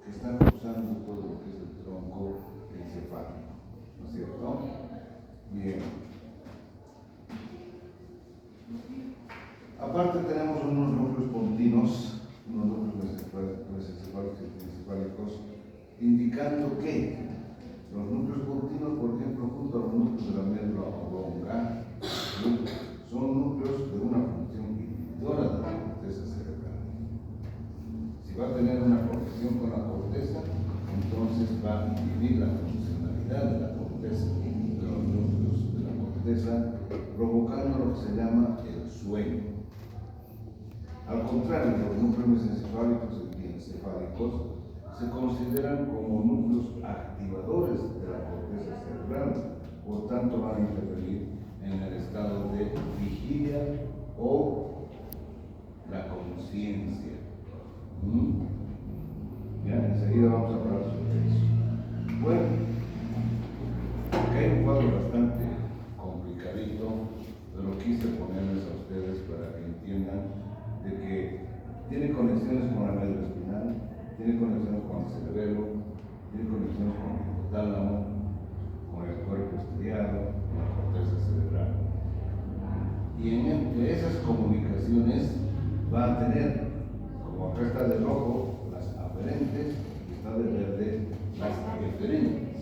que están cruzando todo lo que es el tronco encefálico, ¿no es cierto? Bien. Aparte tenemos unos núcleos pontinos, unos núcleos mesencefálicos, indicando que los núcleos pontinos, por ejemplo, junto a los núcleos de la médula oblonga, son núcleos de una función inhibidora de la corteza cerebral. Si va a tener una conexión con la corteza, entonces va a inhibir la funcionalidad de la corteza, de los núcleos de la corteza, provocando lo que se llama el sueño. Al contrario, los núcleos mesencefálicos y encefálicos se consideran como núcleos activadores de la corteza cerebral, por tanto van a intervenir en el estado de vigilia o la conciencia. Ya, enseguida vamos a hablar sobre eso. Bueno, aquí hay un cuadro bastante complicadito, pero quise ponerles a ustedes para que entiendan de que tiene conexiones con la médula espinal, tiene conexiones con el cerebelo, tiene conexiones con el hipotálamo, con el cuerpo estriado, con la corteza cerebral. Y entre esas comunicaciones va a tener, como acá está de rojo, las aferentes, y está de verde, las eferentes,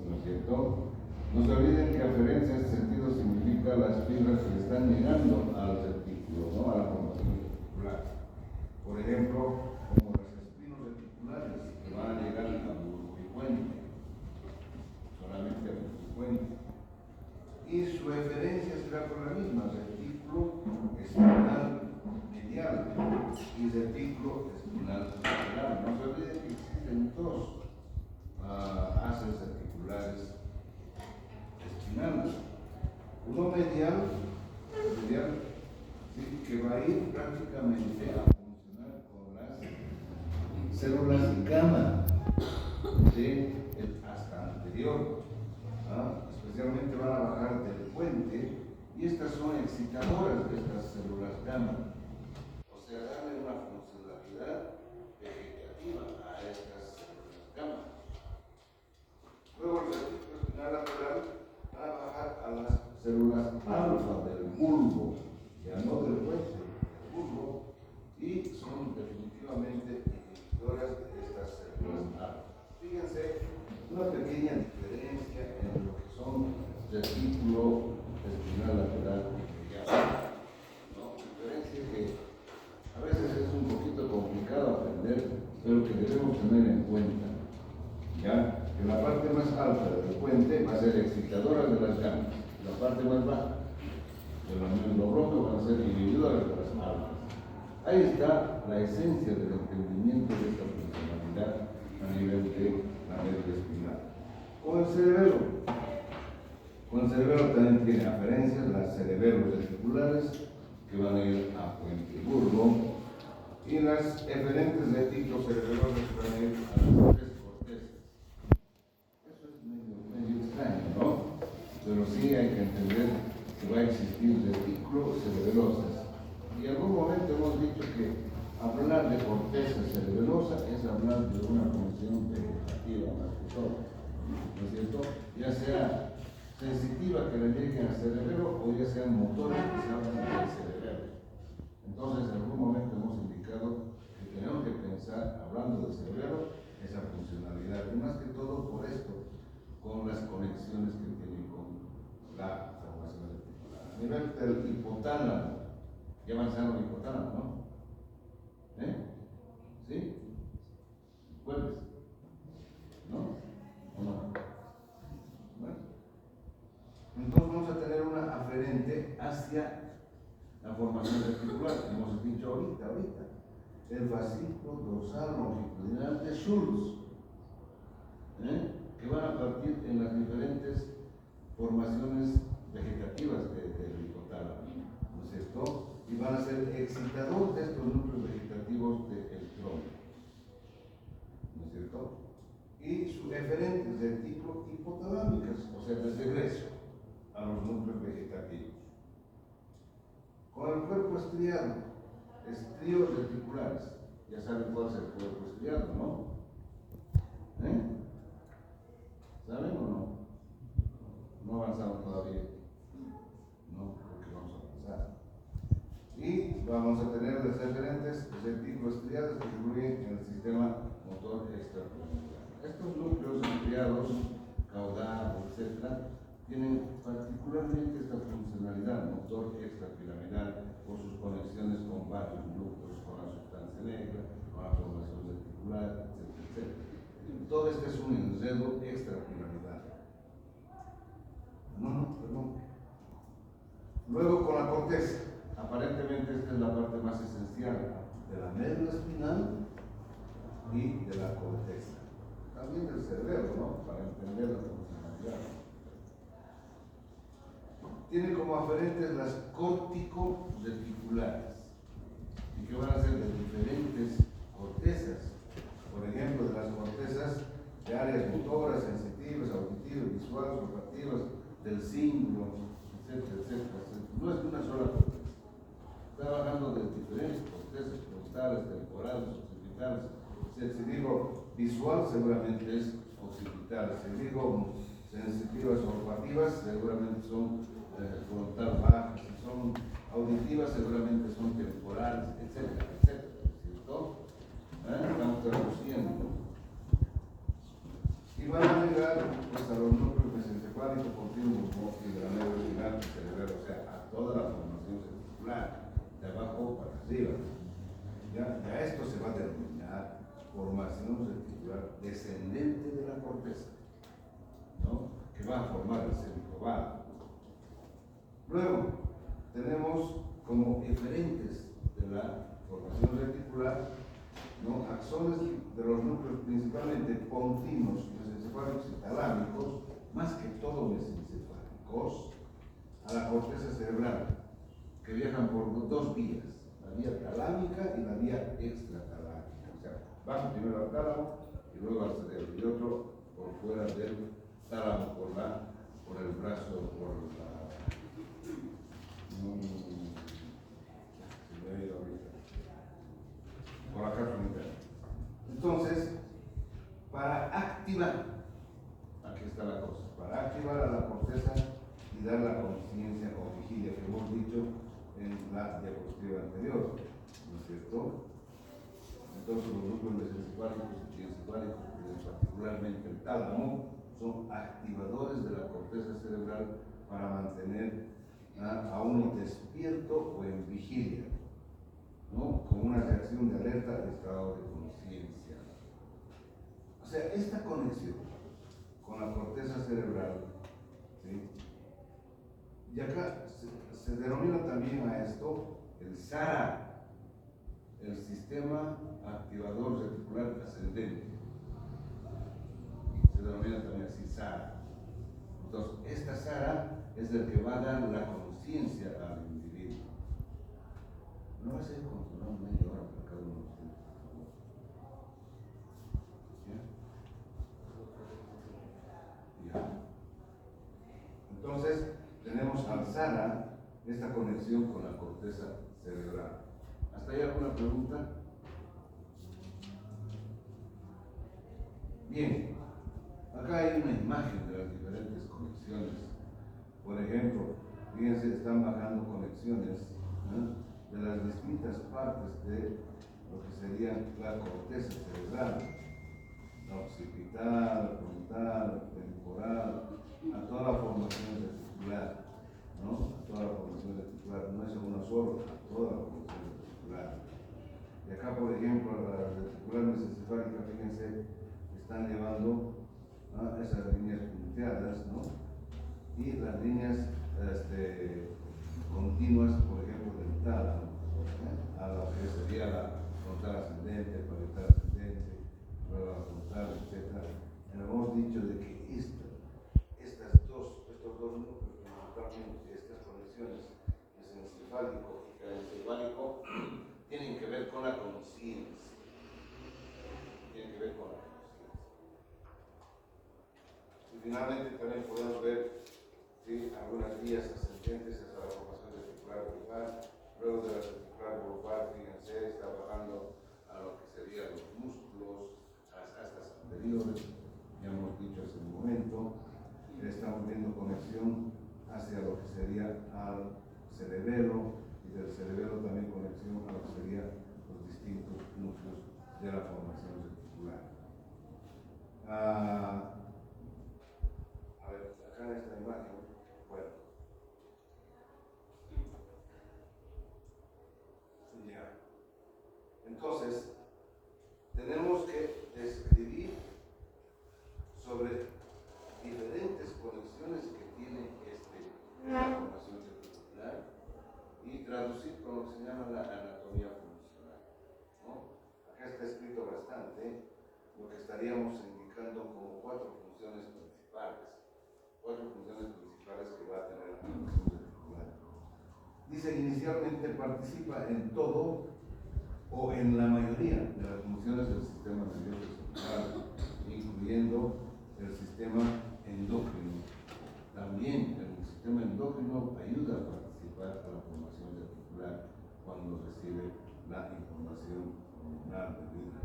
¿no es cierto? No se olviden que aferencia en este sentido significa las fibras que están llegando al retículo, ¿no? A la formación reticular. Por ejemplo, como los espinos reticulares que van a llegar al bulbo y puente, solamente al bulbo y puente. Y su eferencia será por la misma, retículo espinal medial y retículo espinal lateral. No se olviden que existen dos haces reticulares espinales. Uno medial, ¿sí? Que va a ir prácticamente a funcionar con las células gamma de el hasta anterior. Especialmente van a bajar del puente y estas son excitadoras de estas células gamma. O sea, darle una funcionalidad vegetativa a estas células gamma. Luego el retículo espinal lateral va a bajar a las células alfa del bulbo, ya no del puente, del bulbo, y son definitivamente inhibitoras de estas células alfa. Fíjense, una pequeña diferencia entre lo que son retículo espinal lateral y medial. ¿No? Diferencia que a veces es un poquito complicado aprender, pero que debemos tener en cuenta. ¿Ya? Que la parte más alta del puente va a ser excitadora de las gamas, la parte más baja de la médula oblonga van a ser inhibidoras de las alfas. Ahí está la esencia del entendimiento de esta funcionalidad a nivel de la médula espinal. Con el cerebelo también tiene aferencias, las cerebelos reticulares que van a ir a puente bulbo y las eferentes retículo-cerebelosas que van a ir a las tres cortezas. Eso es medio extraño, ¿no? Pero sí hay que entender que va a existir retículo-cerebelosas. Y en algún momento hemos dicho que hablar de corteza cerebelosa es hablar de una función vegetativa más que todo, ¿no es cierto? Ya sea sensitiva que le lleguen al cerebelo o ya sean motores que se hablan del cerebelo. Entonces, en algún momento hemos indicado que tenemos que pensar, hablando del cerebelo, esa funcionalidad, y más que todo por esto, con las conexiones que tiene con la formación reticular. A nivel del hipotálamo, ya avanzaron el hipotálamo, ¿no? ¿Sí? ¿Jueves? ¿No? ¿O no? Bueno. Entonces vamos a tener una aferente hacia la formación reticular, hemos dicho ahorita, el fascículo dorsal longitudinal de Schultz, que van a partir en las diferentes formaciones vegetativas del hipotálamo, ¿no es cierto? Y van a ser excitadores de estos núcleos vegetativos del tronco, ¿no es cierto? Y sus eferentes retículo hipotalámicas, o sea, de regreso a los núcleos vegetativos. Con el cuerpo estriado, estríos reticulares, ya saben cuál es el cuerpo estriado, ¿no? extrapiramidal. Estos núcleos ampliados, caudal, etc., tienen particularmente esta funcionalidad motor extrapiramidal por sus conexiones con varios núcleos, con la sustancia negra, con la formación reticular, etc. Todo este es un enredo extrapiramidal. Perdón. Luego con la corteza. Aparentemente esta es la parte más esencial de la médula espinal y de la corteza. También del cerebro, ¿no? Para entender la funcionalidad. Tiene como aferentes las cortico-reticulares, y que van a ser de diferentes cortezas. Por ejemplo, de las cortezas de áreas motoras, sensitivas, auditivas, visuales, olfativas, del cíngulo, etcétera, etcétera, etcétera. No es de una sola corteza. Está hablando de diferentes cortezas, frontales, temporales, occipitales. Si digo visual, seguramente es occipital. Si digo sensitivas o olfativas, seguramente son frontal baja. Si son auditivas, seguramente son temporales, etcétera, etcétera. ¿Cierto? Estamos traduciendo. Y van a llegar pues, a los núcleos mesencefálicos continuos y de la médula espinal cerebral, o sea, a toda la formación reticular, de abajo para arriba. Ya esto se va a denominar formación reticular descendente de la corteza, ¿no? Que va a formar el centro vago. Luego, tenemos como eferentes de la formación reticular, ¿no? Axones de los núcleos principalmente continuos, mesencefálicos y talámicos, más que todo mesencefálicos, a la corteza cerebral, que viajan por dos vías, la vía talámica y la vía extratalámica. O sea, van primero al tálamo y luego al cerebro, y otro por fuera del tálamo, por el brazo, por la cápsula interna. Entonces, para activar, aquí está la cosa, para activar a la corteza y dar la conciencia o vigilia que hemos dicho en la diapositiva anterior, ¿no es cierto? Entonces los núcleos mesencefálicos y encefálicos, particularmente el tálamo, son activadores de la corteza cerebral para mantener a uno despierto o en vigilia, ¿no? Con una reacción de alerta al estado de conciencia. O sea, esta conexión con la corteza cerebral, ¿sí? Y acá se denomina también a esto el SARA, el sistema activador reticular ascendente. Se denomina también así SARA. Entonces, esta SARA es el que va a dar la conciencia al individuo. No va a ser controlado media hora para cada uno de ustedes, por favor. ¿Ya? Ya. Entonces, tenemos al SARA, esta conexión con la corteza cerebral. ¿Hasta ahí alguna pregunta? Bien, acá hay una imagen de las diferentes conexiones. Por ejemplo, fíjense, están bajando conexiones, ¿no?, de las distintas partes de lo que sería la corteza cerebral, la occipital, frontal, temporal, a toda la formación reticular, ¿no? A toda la formación reticular, no es una sola, a toda la formación reticular. Y acá, por ejemplo, la reticular mesencefálica, fíjense, están llevando esas líneas punteadas, ¿no? Y las líneas continuas, por ejemplo, del tálamo, a lo que sería la frontal ascendente, parietal ascendente, luego la frontal, etc. Hemos dicho de que estos dos núcleos, principalmente estas conexiones, mesencefálico y craneoencefálico, tienen que ver con la conciencia. Tienen que ver con la conciencia. Y finalmente también podemos ver, ¿sí?, algunas vías ascendentes hacia la formación reticular grupal. Luego de la reticular grupal, fíjense, está bajando a lo que serían los músculos, a las astas anteriores, ya hemos dicho hace un momento. Estamos viendo conexión hacia lo que sería al cerebelo, y del cerebelo también conexión a lo que serían los distintos núcleos de la formación reticular. Ah, a ver, acá en esta imagen, bueno, ya. Entonces, tenemos que describir sobre diferentes conexiones que tiene esta formación reticular y traducir con lo que se llama la anatomía funcional, ¿no? Acá está escrito bastante lo que estaríamos indicando como cuatro funciones principales que va a tener la formación reticular. Dice, inicialmente participa en todo o en la mayoría de las funciones del sistema nervioso central, incluyendo el sistema endocrino. También el sistema endocrino ayuda a participar a la formación reticular cuando recibe la información hormonal debida,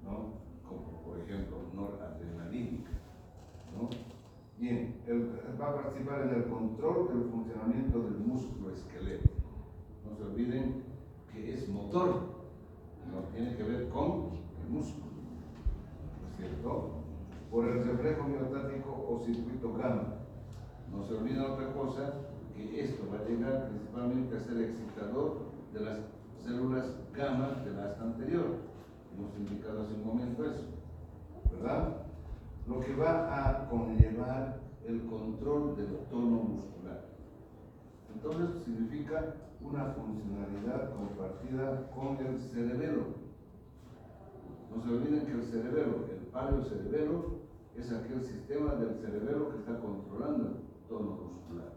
¿no? Como por ejemplo noradrenalínica, ¿no? Bien, va a participar en el control del funcionamiento del músculo esquelético. No se olviden que es motor, no tiene que ver con el músculo, ¿no es cierto? Por el reflejo miotático o circuito gamma. No se olviden otra cosa, que esto va a llegar principalmente a ser excitador de las células gamma del asta anterior. Hemos indicado hace un momento eso, ¿verdad? Lo que va a conllevar el control del tono muscular. Entonces significa una funcionalidad compartida con el cerebelo. No se olviden que el cerebelo, el paleocerebelo, es aquel sistema del cerebelo que está controlando el tono muscular.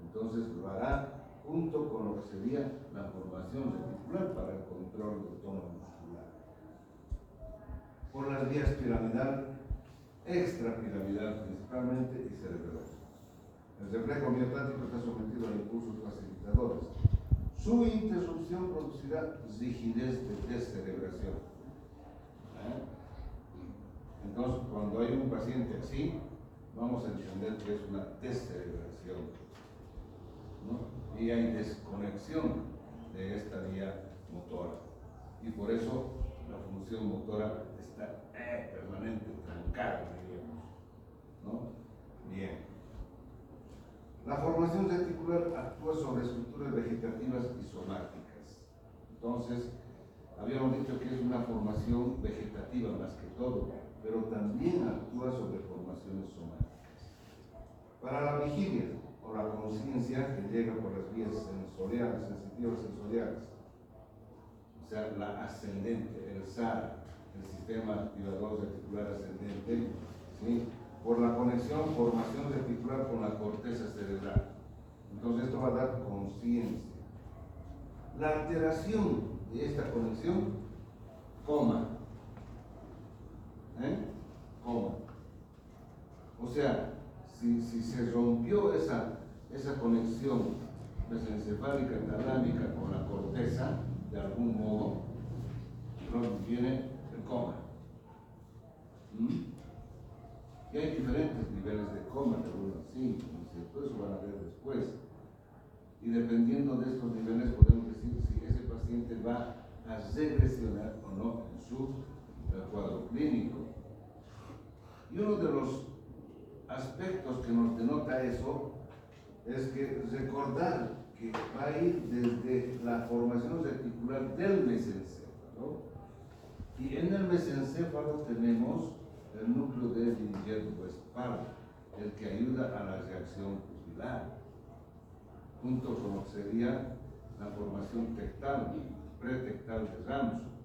Entonces lo hará junto con lo que sería la formación reticular para el control del tono muscular. Por las vías piramidal, extrapiramidal principalmente y cerebral. El reflejo miotático está sometido a impulsos facilitadores. Su interrupción producirá rigidez de descerebración. Entonces, cuando hay un paciente así, vamos a entender que es una descerebración, ¿no? Y hay desconexión de esta vía motora. Y por eso la función motora está permanente, trancada, diríamos, ¿no? Bien. La formación reticular actúa sobre estructuras vegetativas y somáticas. Entonces, habíamos dicho que es una formación vegetativa más que todo, pero también actúa sobre formaciones somáticas. Para la vigilia o la conciencia que llega por las vías sensoriales, sensitivas sensoriales, o sea, la ascendente, el SAR, el sistema activador reticular ascendente, ¿sí? Por la conexión, formación reticular con la corteza cerebral. Entonces esto va a dar conciencia. La alteración de esta conexión, coma. Coma. O sea, si se rompió esa conexión mesencefálica talámica con la corteza, de algún modo, entonces viene el coma. Y hay diferentes niveles de coma, de 1 a 5, ¿no es cierto? Eso van a ver después. Y dependiendo de estos niveles podemos decir si ese paciente va a regresionar o no en su cuadro clínico. Y uno de los aspectos que nos denota eso es que recordar que va a ir desde la formación reticular del mesencéfalo, y en el mesencéfalo tenemos el núcleo de Edinger-Westphal, el que ayuda a la reacción pupilar, junto con lo que sería la formación tectal, pretectal de Ramson,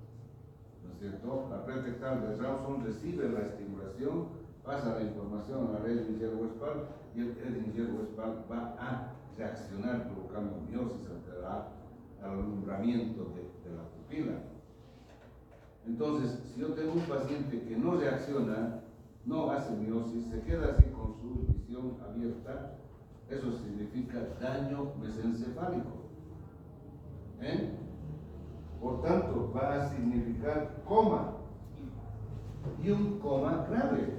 ¿no es cierto? La pretectal de Ramson recibe la estimulación, pasa la información a la red Edinger-Westphal y el Edinger-Westphal va a reaccionar provocando miosis al alumbramiento de la pupila. Entonces, si yo tengo un paciente que no reacciona, no hace miosis, se queda así con su visión abierta, eso significa daño mesencefálico. Por tanto, va a significar coma, y un coma grave,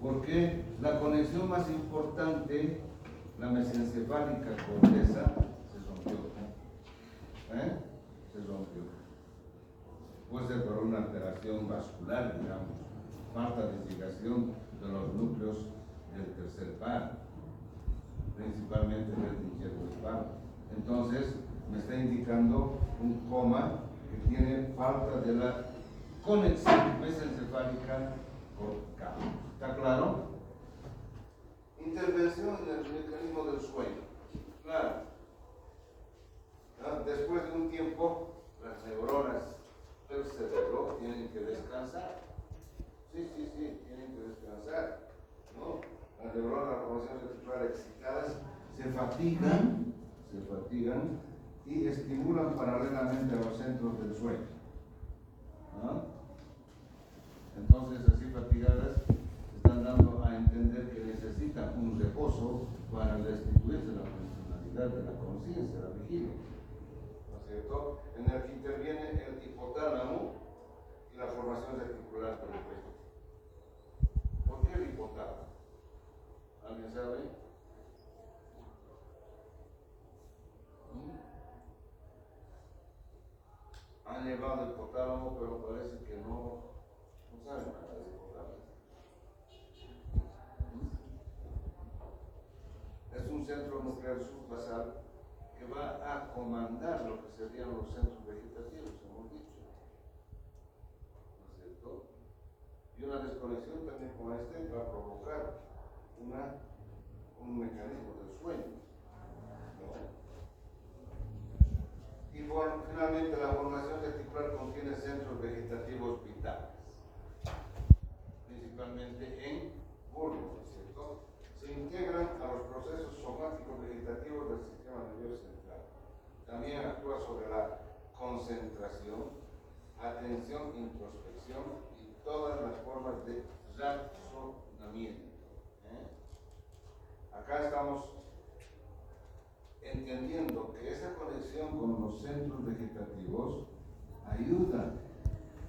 porque la conexión más importante, la mesencefálica corteza, se rompió. Se rompió. puede ser por una alteración vascular, digamos, falta de irrigación de los núcleos del tercer par, principalmente del izquierdo del par. Entonces, me está indicando un coma que tiene falta de la conexión mesencefálica cortical. ¿Está claro? Intervención en el mecanismo del sueño. Claro. Después de un tiempo, las neuronas del cerebro tienen que descansar. Sí, tienen que descansar, ¿no? Las neuronas, la formación reticular excitadas, se fatigan y estimulan paralelamente a los centros del sueño, ¿no? Entonces, así fatigadas, están dando a entender que necesitan un reposo para restituirse la funcionalidad de la conciencia, la vigilia, ¿no es cierto? En el que interviene el hipotálamo y la formación reticular periférica. ¿Por qué el hipotálamo? ¿Alguien sabe? Han llevado el hipotálamo, pero parece que no saben nada del hipotálamo. Es un centro nuclear subbasal que va a comandar lo que serían los centros vegetativos, hemos dicho. ¿No es cierto? Y una desconexión también con este va a provocar un mecanismo del sueño, ¿no? Y finalmente la formación reticular contiene centros vegetativos vitales, principalmente en bulbo, ¿no es cierto? Se integran a los procesos somáticos vegetativos del sistema nervioso central. También actúa sobre la concentración, atención, introspección y todas las formas de razonamiento. Acá estamos entendiendo que esa conexión con los centros vegetativos ayuda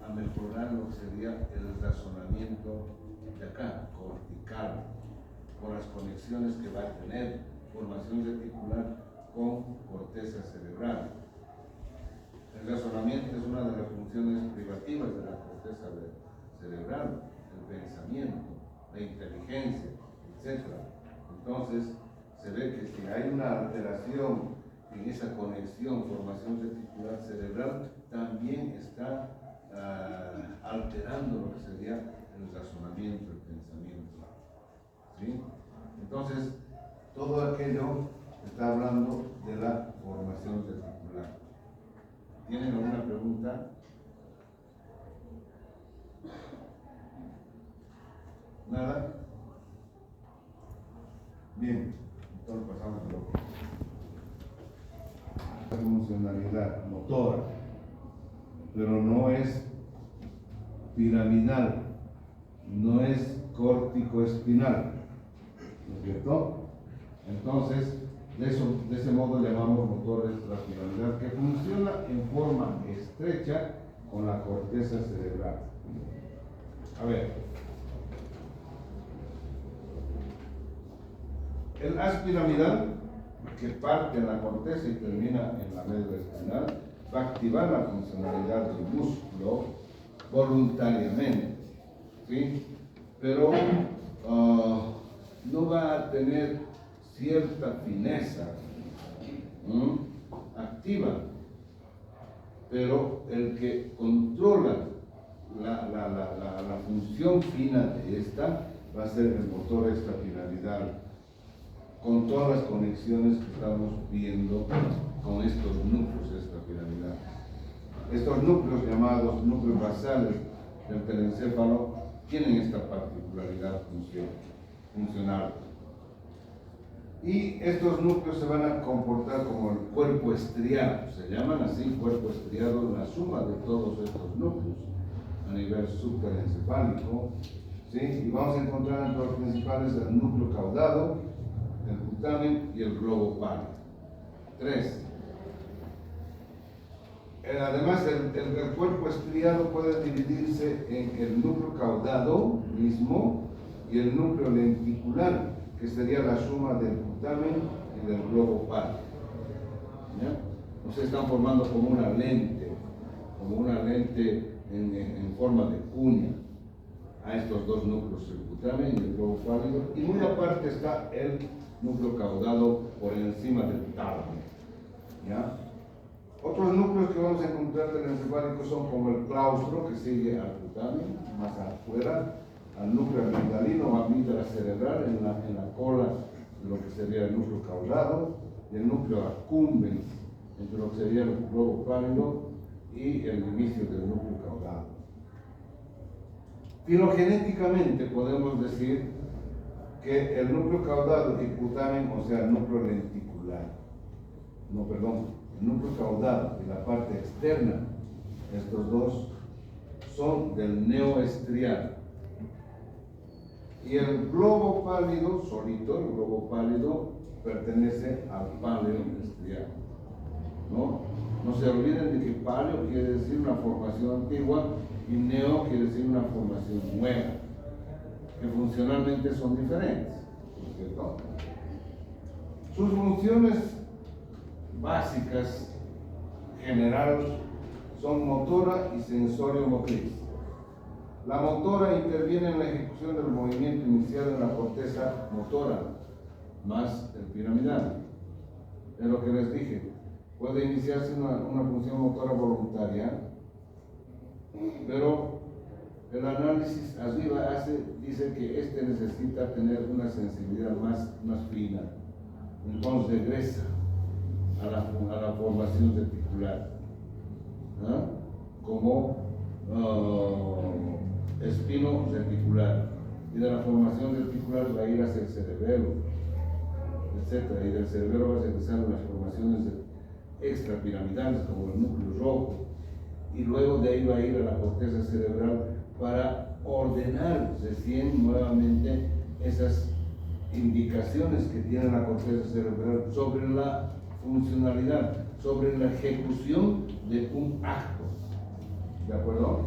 a mejorar lo que sería el razonamiento de acá, cortical, por las conexiones que va a tener, formación reticular con corteza cerebral. El razonamiento es una de las funciones privativas de la corteza cerebral, el pensamiento, la inteligencia, etc. Entonces, se ve que si hay una alteración en esa conexión, formación reticular cerebral, también está alterando lo que sería el razonamiento, el pensamiento. ¿Sí? Entonces, todo aquello está hablando de la formación reticular. ¿Tienen alguna pregunta? ¿Nada? Bien, entonces pasamos a lo que es funcionalidad motora, pero no es piramidal, no es córtico-espinal, ¿no es cierto? Entonces, de ese modo llamamos motores la piramidal, que funciona en forma estrecha con la corteza cerebral. A ver. El haz piramidal, que parte en la corteza y termina en la médula espinal, va a activar la funcionalidad del músculo voluntariamente, ¿sí? Pero no va a tener cierta fineza activa, pero el que controla la función fina de esta va a ser el motor extrapiramidal, con todas las conexiones que estamos viendo con estos núcleos extrapiramidales. Estos núcleos, llamados núcleos basales del telencéfalo, tienen esta particularidad funcional. Y estos núcleos se van a comportar como el cuerpo estriado, se llaman así cuerpo estriado, la suma de todos estos núcleos a nivel subtelencefálico, ¿sí? Y vamos a encontrar entre los principales el núcleo caudado, el putamen y el globo pálido. 3. Además, el cuerpo estriado puede dividirse en el núcleo caudado mismo y el núcleo lenticular, que sería la suma del putamen y del globo pálido. ¿Ya? O sea, están formando como una lente, como una lente en forma de cuña a estos dos núcleos, el putamen y el globo pálido, y muy aparte está el núcleo caudado por encima del tálamo. ¿Ya? Otros núcleos que vamos a encontrar del encefálico son como el claustro, que sigue al putamen, más afuera, al núcleo amigdalino o amígdala cerebral en la cola de lo que sería el núcleo caudado, y el núcleo accumbens entre lo que sería el globo pálido y el inicio del núcleo caudado. Filogenéticamente podemos decir que el núcleo caudado y putamen, o sea, el núcleo lenticular, el núcleo caudado y la parte externa, estos dos son del neoestriado. Y el globo pálido, solito, el globo pálido, pertenece al paleoestriado. No se olviden de que paleo quiere decir una formación antigua y neo quiere decir una formación nueva, que funcionalmente son diferentes, ¿no es cierto? Sus funciones básicas, generales, son motora y sensorio-motriz. La motora interviene en la ejecución del movimiento inicial en la corteza motora, más el piramidal. Es lo que les dije, puede iniciarse una función motora voluntaria, pero el análisis arriba dice que necesita tener una sensibilidad más fina, entonces regresa a la formación reticular, ¿no? Como espino reticular, y de la formación reticular va a ir hacia el cerebelo, etc. Y del cerebelo va a regresar a las formaciones extrapiramidales como el núcleo rojo, y luego de ahí va a ir a la corteza cerebral para ordenar recién nuevamente esas indicaciones que tiene la corteza cerebral sobre la funcionalidad, sobre la ejecución de un acto. ¿De acuerdo?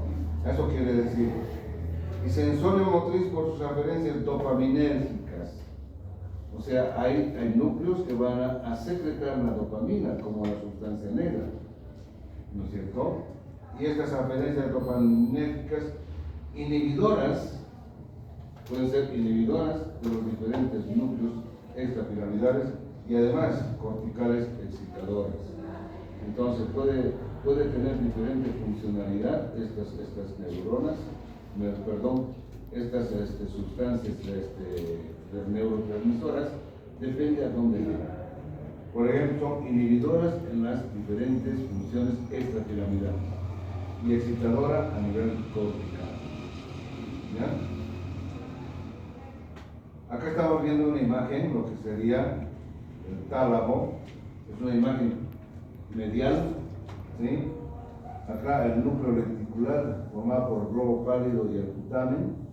Eso quiere decir. Y sensorio motriz por sus aferencias dopaminérgicas. O sea, hay núcleos que van a secretar la dopamina como la sustancia negra, ¿no es cierto? Y estas aferencias dopaminérgicas inhibidoras, pueden ser inhibidoras de los diferentes núcleos extrapiramidales y además corticales excitadoras. Entonces puede tener diferente funcionalidad estas neuronas, estas sustancias neurotransmisoras, depende a dónde llegan. Por ejemplo, son inhibidoras en las diferentes funciones extrapiramidales y excitadora a nivel cortical. ¿Ya? Acá estamos viendo una imagen, lo que sería el tálamo, es una imagen medial, ¿sí? Acá el núcleo reticular formado por el globo pálido y el putamen,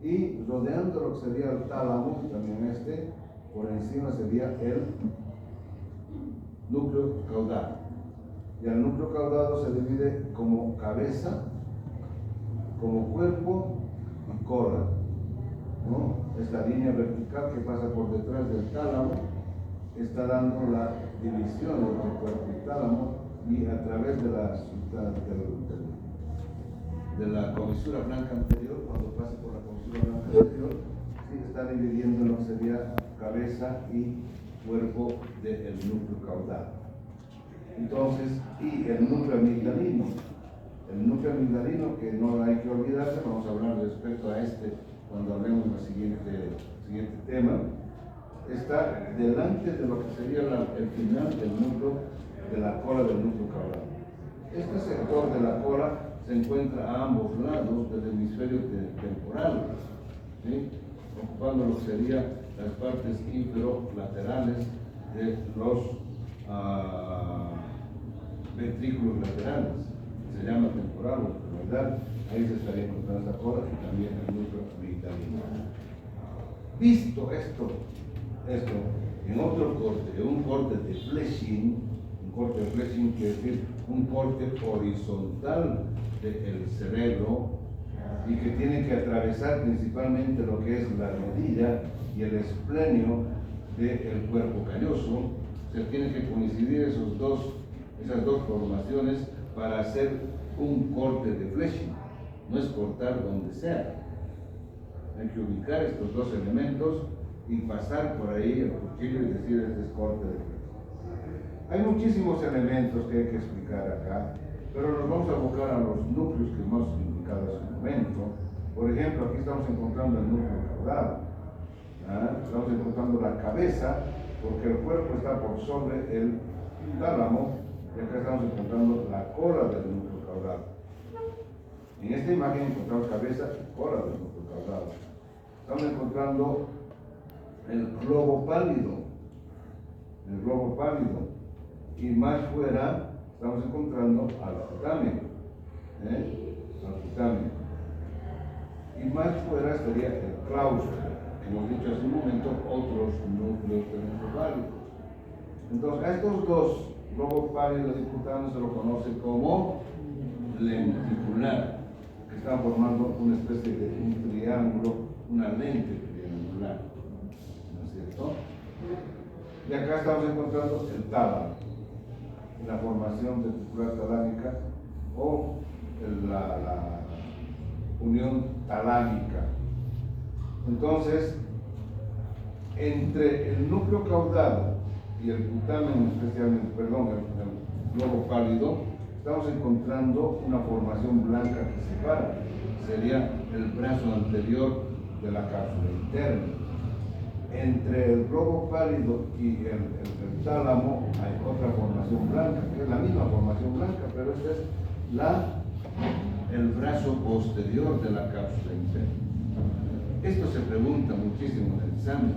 y rodeando lo que sería el tálamo, también por encima sería el núcleo caudado. Y el núcleo caudado se divide como cabeza, como cuerpo y cola, ¿no? Esta línea vertical que pasa por detrás del tálamo está dando la división entre cuerpo y tálamo, y a través de la comisura blanca anterior, cuando pasa por la comisura blanca anterior, sí, está dividiendo lo que sería cabeza y cuerpo del núcleo caudal. Entonces, y el núcleo amigdalino. El núcleo amigdalino, que no hay que olvidarse, vamos a hablar respecto a cuando hablemos del siguiente tema, está delante de lo que sería el final del núcleo, de la cola del núcleo caudal. Este sector de la cola se encuentra a ambos lados del hemisferio temporal, ¿sí? Ocupando lo que serían las partes inferolaterales de los ventrículos laterales. Se llama temporal o temporal. Ahí se estaría encontrando esa cola y también el núcleo amigdalino. Visto esto en otro corte, un corte de Fleching, quiere decir un corte horizontal del cerebro, y que tiene que atravesar principalmente lo que es la rodilla y el esplenio del cuerpo calloso. Se tienen que coincidir esas dos formaciones para hacer un corte de flecha, no es cortar donde sea. Hay que ubicar estos dos elementos y pasar por ahí el cuchillo y decir este es corte de flecha. Hay muchísimos elementos que hay que explicar acá, pero nos vamos a abocar a los núcleos que hemos indicado hace un momento. Por ejemplo, aquí estamos encontrando el núcleo caudal, estamos encontrando la cabeza, porque el cuerpo está por sobre el tálamo, y acá estamos encontrando la cola del núcleo caudal. En esta imagen encontramos cabeza y cola del núcleo caudal. Estamos encontrando el globo pálido, y más fuera estamos encontrando al putamen, y más fuera estaría el claustro, que hemos dicho hace un momento, otros núcleos terminobálicos. Entonces, a estos dos globos pálidos y putamen se lo conoce como lenticular, que están formando una especie de un triángulo, una lente triangular, ¿no es cierto? Y acá estamos encontrando el tálamo, la formación ventricular talámica o la unión talámica. Entonces, entre el núcleo caudal y el putamen, especialmente, el globo pálido, estamos encontrando una formación blanca que separa. Sería el brazo anterior de la cápsula interna. Entre el globo pálido y el tálamo hay otra formación blanca, que es la misma formación blanca, pero esta es el brazo posterior de la cápsula interna. Esto se pregunta muchísimo en el examen.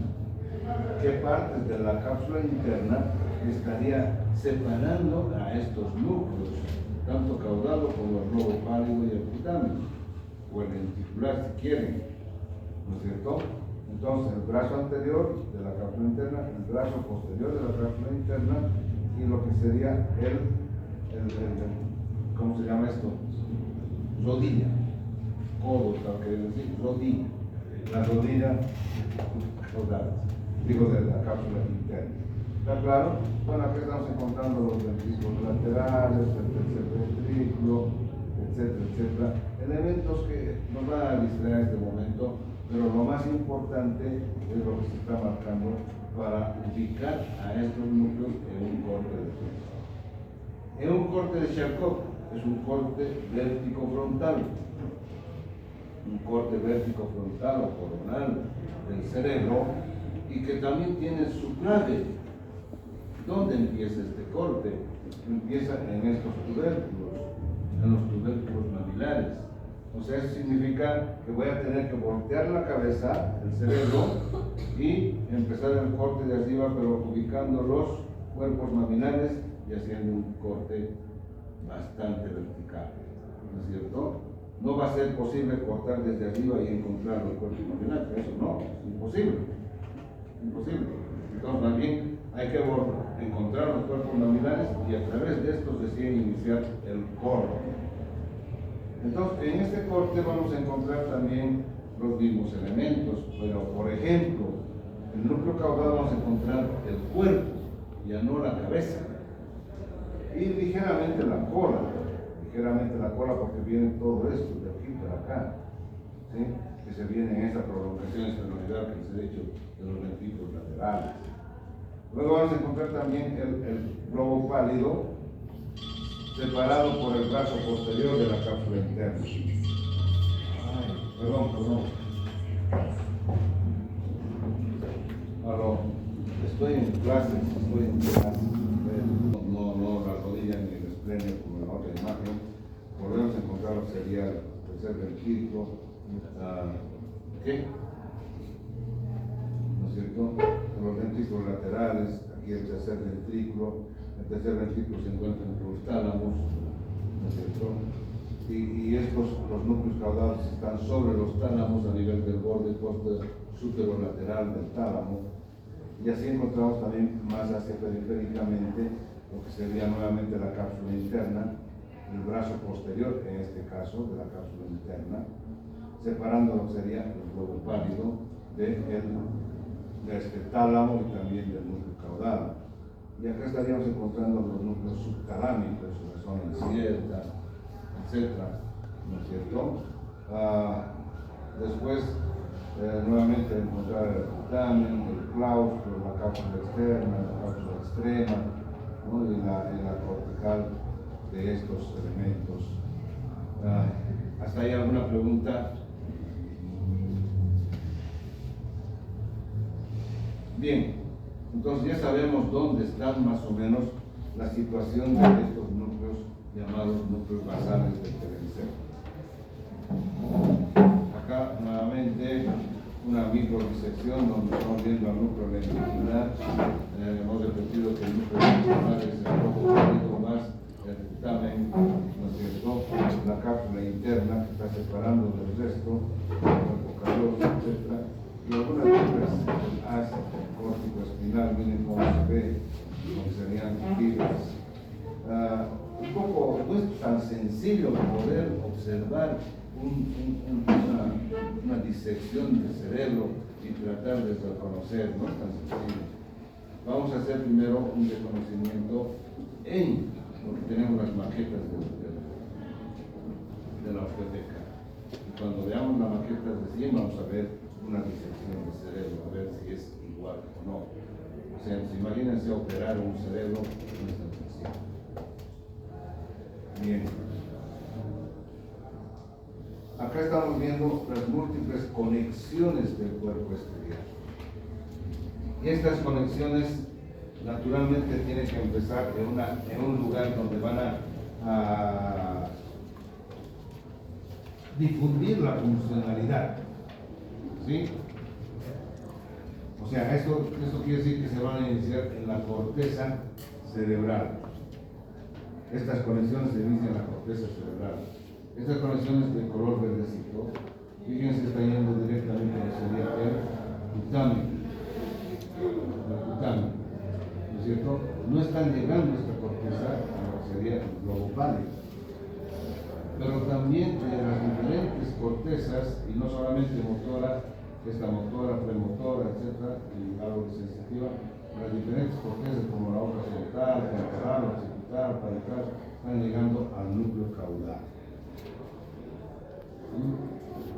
¿Qué partes de la cápsula interna estaría separando a estos núcleos, tanto caudal como el globo pálido y el putamen, o el lenticular si quieren, ¿no es cierto? Entonces, el brazo anterior de la cápsula interna, el brazo posterior de la cápsula interna y lo que sería ¿cómo se llama esto? Rodilla, codo, tal que decir, rodilla, la rodilla caudal, digo de la cápsula interna. ¿Está claro? Bueno, aquí estamos encontrando los ventrículos laterales, el tercer ventrículo, etcétera, etcétera. Elementos que nos van a distraer en este momento, pero lo más importante es lo que se está marcando para ubicar a estos núcleos en un corte de flecha. En un corte de Charcot es un corte vértico-frontal, un corte vértico-frontal o coronal del cerebro, y que también tiene su clave. ¿Dónde empieza este corte? Empieza en estos tubérculos, en los tubérculos mamilares. O sea, eso significa que voy a tener que voltear la cabeza, el cerebro, y empezar el corte de arriba, pero ubicando los cuerpos mamilares y haciendo un corte bastante vertical, ¿no es cierto? No va a ser posible cortar desde arriba y encontrar los cuerpos mamilares, eso no, es imposible. Entonces, más bien hay que encontrar los cuerpos mamilares y a través de estos recién iniciar el corte. Entonces, en este corte vamos a encontrar también los mismos elementos, pero por ejemplo, en el núcleo caudal vamos a encontrar el cuerpo, ya no la cabeza, y ligeramente la cola porque viene todo esto de aquí para acá, ¿sí? Que se viene en esta prolongación esternolidal que les he dicho de los ventrículos laterales. Luego vamos a encontrar también el globo pálido separado por el brazo posterior de la cápsula interna. Perdón. Aló, estoy en clases. No la rodilla ni el esplenio como en la otra imagen. Volvemos a encontrar lo que sería el tercer ventrículo. ¿Qué? ¿No es cierto? Los ventrículos laterales, aquí el tercer ventrículo. El tercer ventrículo se encuentra entre los tálamos, ¿no es cierto? Y los núcleos caudales están sobre los tálamos a nivel del borde súpero-lateral del tálamo. Y así encontramos también más hacia periféricamente lo que sería nuevamente la cápsula interna, el brazo posterior, en este caso, de la cápsula interna, separando lo que sería el globo pálido de este tálamo y también del núcleo caudal. y acá estaríamos encontrando los núcleos subtalámicos, la zona incierta, etcétera, ¿no es cierto? Después, nuevamente encontrar el putamen, el claustro, la cápsula externa, la cápsula extrema, ¿no? y la cortical de estos elementos. ¿Hasta ahí alguna pregunta? Bien, entonces ya sabemos dónde están más o menos la situación de estos núcleos llamados núcleos basales del televisor. Acá nuevamente una microdisección donde estamos viendo el núcleo lenticular. Hemos repetido que el núcleo lenticular es el poco más el dictamen, ¿no es cierto? La cápsula interna que está separando del resto, el cuerpo calloso, etc. Y algunas fibras del haz córtico espinal, miren cómo se ve, como serían fibras. Un poco, no es tan sencillo poder observar una disección del cerebro y tratar de reconocer, no es tan sencillo. Vamos a hacer primero un reconocimiento porque tenemos las maquetas de la ortoteca. Y cuando veamos la maqueta recién vamos a ver una disección del cerebro, a ver si es igual o no. O sea, imagínense operar un cerebro, no es tan sencillo. Bien. Acá estamos viendo las múltiples conexiones del cuerpo estriado. Y estas conexiones naturalmente tienen que empezar en un lugar donde van a difundir la funcionalidad. ¿Sí? O sea, eso quiere decir que se van a iniciar en la corteza cerebral. Estas conexiones se inician en la corteza cerebral. Estas conexiones de color verdecito, fíjense, está yendo directamente a lo que sería el putamen. ¿No es cierto? No están llegando a esta corteza a lo que sería el globo pálido. Pero también las diferentes cortezas, y no solamente motora, esta motora, premotora, etc., y algo de sensitiva, las diferentes cortezas como la hoja frontal, temporal, occipital, parietral, están llegando al núcleo caudal.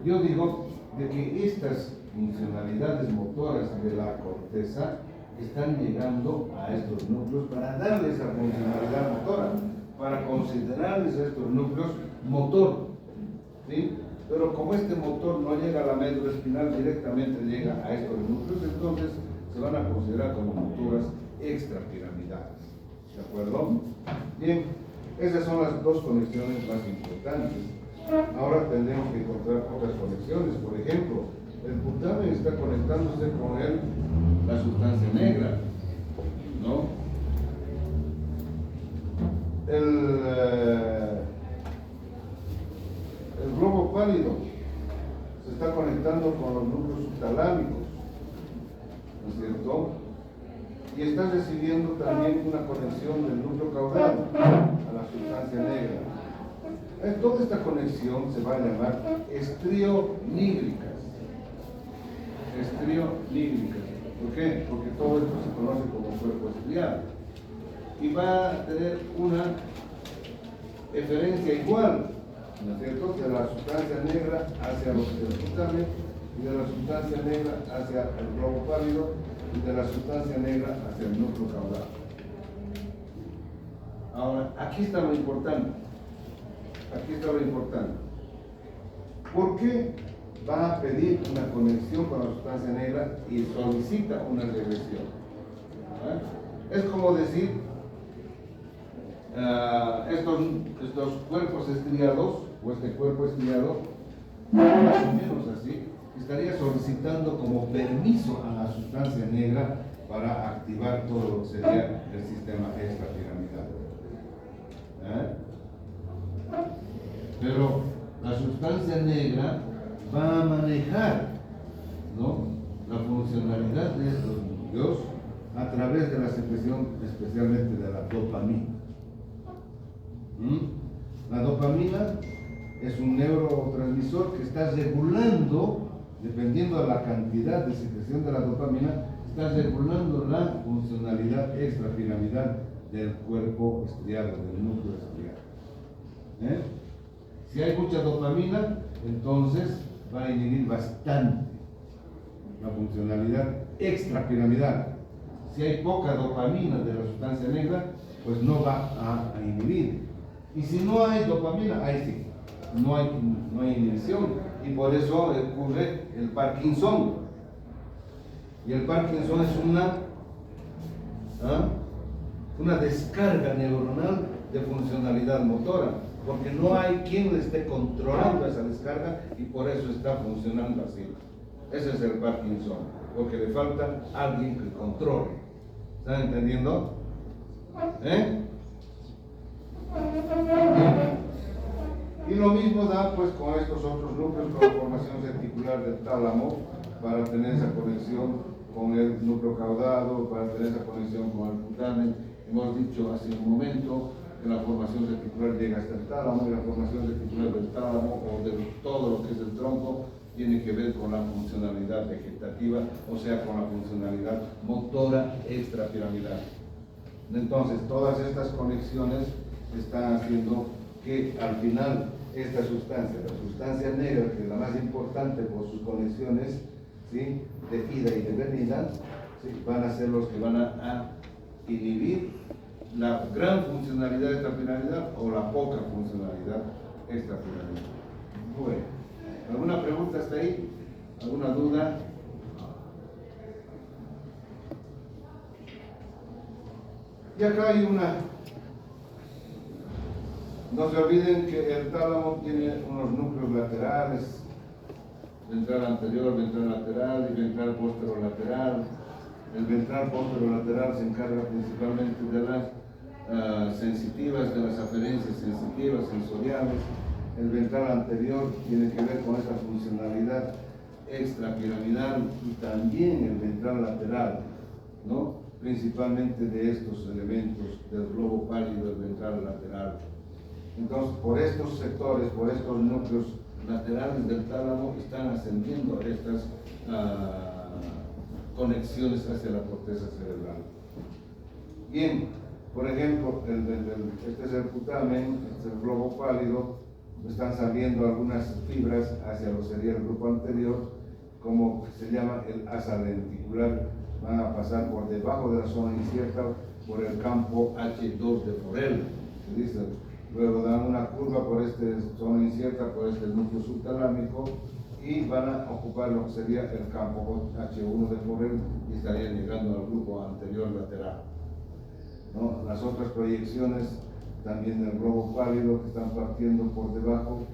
Yo digo de que estas funcionalidades motoras de la corteza están llegando a estos núcleos para darles esa funcionalidad motora, para considerarles a estos núcleos motor, ¿sí? Pero como este motor no llega a la médula espinal, directamente llega a estos núcleos, entonces se van a considerar como motoras extrapiramidales. ¿De acuerdo? Bien, esas son las dos conexiones más importantes. Ahora tendremos que encontrar otras conexiones. Por ejemplo, el putamen está conectándose con la sustancia negra, ¿no? El globo pálido se está conectando con los núcleos subtalámicos, ¿no es cierto? Y está recibiendo también una conexión del núcleo caudal a la sustancia negra. Toda esta conexión se va a llamar estrionígricas. Estrionígricas. ¿Por qué? Porque todo esto se conoce como cuerpo estriado. Y va a tener una eferencia igual, ¿no es cierto?, de la sustancia negra hacia los putamen, y de la sustancia negra hacia el globo pálido, y de la sustancia negra hacia el núcleo caudal. Ahora, aquí está lo importante. ¿Por qué va a pedir una conexión con la sustancia negra y solicita una regresión? Es como decir, estos cuerpos estriados, o este cuerpo estriado, más o menos así, estaría solicitando como permiso a la sustancia negra para activar todo lo que sería el sistema extrapiramidal. Pero la sustancia negra va a manejar, ¿no?, la funcionalidad de estos núcleos a través de la secreción especialmente de la dopamina. La dopamina es un neurotransmisor que está regulando, dependiendo de la cantidad de secreción de la dopamina, está regulando la funcionalidad extrapiramidal del cuerpo estriado, del núcleo estriado. Si hay mucha dopamina, entonces va a inhibir bastante la funcionalidad extrapiramidal. Si hay poca dopamina de la sustancia negra, pues no va a inhibir. Y si no hay dopamina, ahí sí, no hay inhibición. Y por eso ocurre el Parkinson. Y el Parkinson es una descarga neuronal de funcionalidad motora, porque no hay quien le esté controlando esa descarga y por eso está funcionando así. Ese es el Parkinson, porque le falta alguien que controle. ¿Están entendiendo? Y lo mismo da pues con estos otros núcleos, con la formación reticular del tálamo, para tener esa conexión con el núcleo caudado, para tener esa conexión con el putamen. Hemos dicho hace un momento que la formación reticular llega hasta el tálamo, y la formación reticular del tálamo o de todo lo que es el tronco tiene que ver con la funcionalidad vegetativa, o sea, con la funcionalidad motora extrapiramidal. Entonces, todas estas conexiones están haciendo que al final esta sustancia, la sustancia negra, que es la más importante por sus conexiones, ¿sí?, de ida y de venida, ¿sí?, van a ser los que van a inhibir la gran funcionalidad extrapiramidal o la poca funcionalidad extrapiramidal. Bueno, ¿alguna pregunta hasta ahí? ¿Alguna duda? Y acá hay una. No se olviden que el tálamo tiene unos núcleos laterales, ventral anterior, ventral lateral y ventral posterolateral. El ventral posterolateral se encarga principalmente de las sensitivas, de las aferencias sensitivas, sensoriales. El ventral anterior tiene que ver con esta funcionalidad extrapiramidal, y también el ventral lateral, ¿no?, principalmente de estos elementos del globo pálido del ventral lateral. Entonces, por estos sectores, por estos núcleos laterales del tálamo, están ascendiendo estas conexiones hacia la corteza cerebral. Bien, por ejemplo, este es el putamen, este es el globo pálido, están saliendo algunas fibras hacia lo que sería el grupo anterior, como se llama el asa lenticular. Van a pasar por debajo de la zona incierta por el campo H2 de Forel, se dice. Luego dan una curva por esta zona incierta, por este núcleo subtalámico, y van a ocupar lo que sería el campo H1 de Forel y estarían llegando al grupo anterior lateral, ¿no? Las otras proyecciones también del globo pálido que están partiendo por debajo,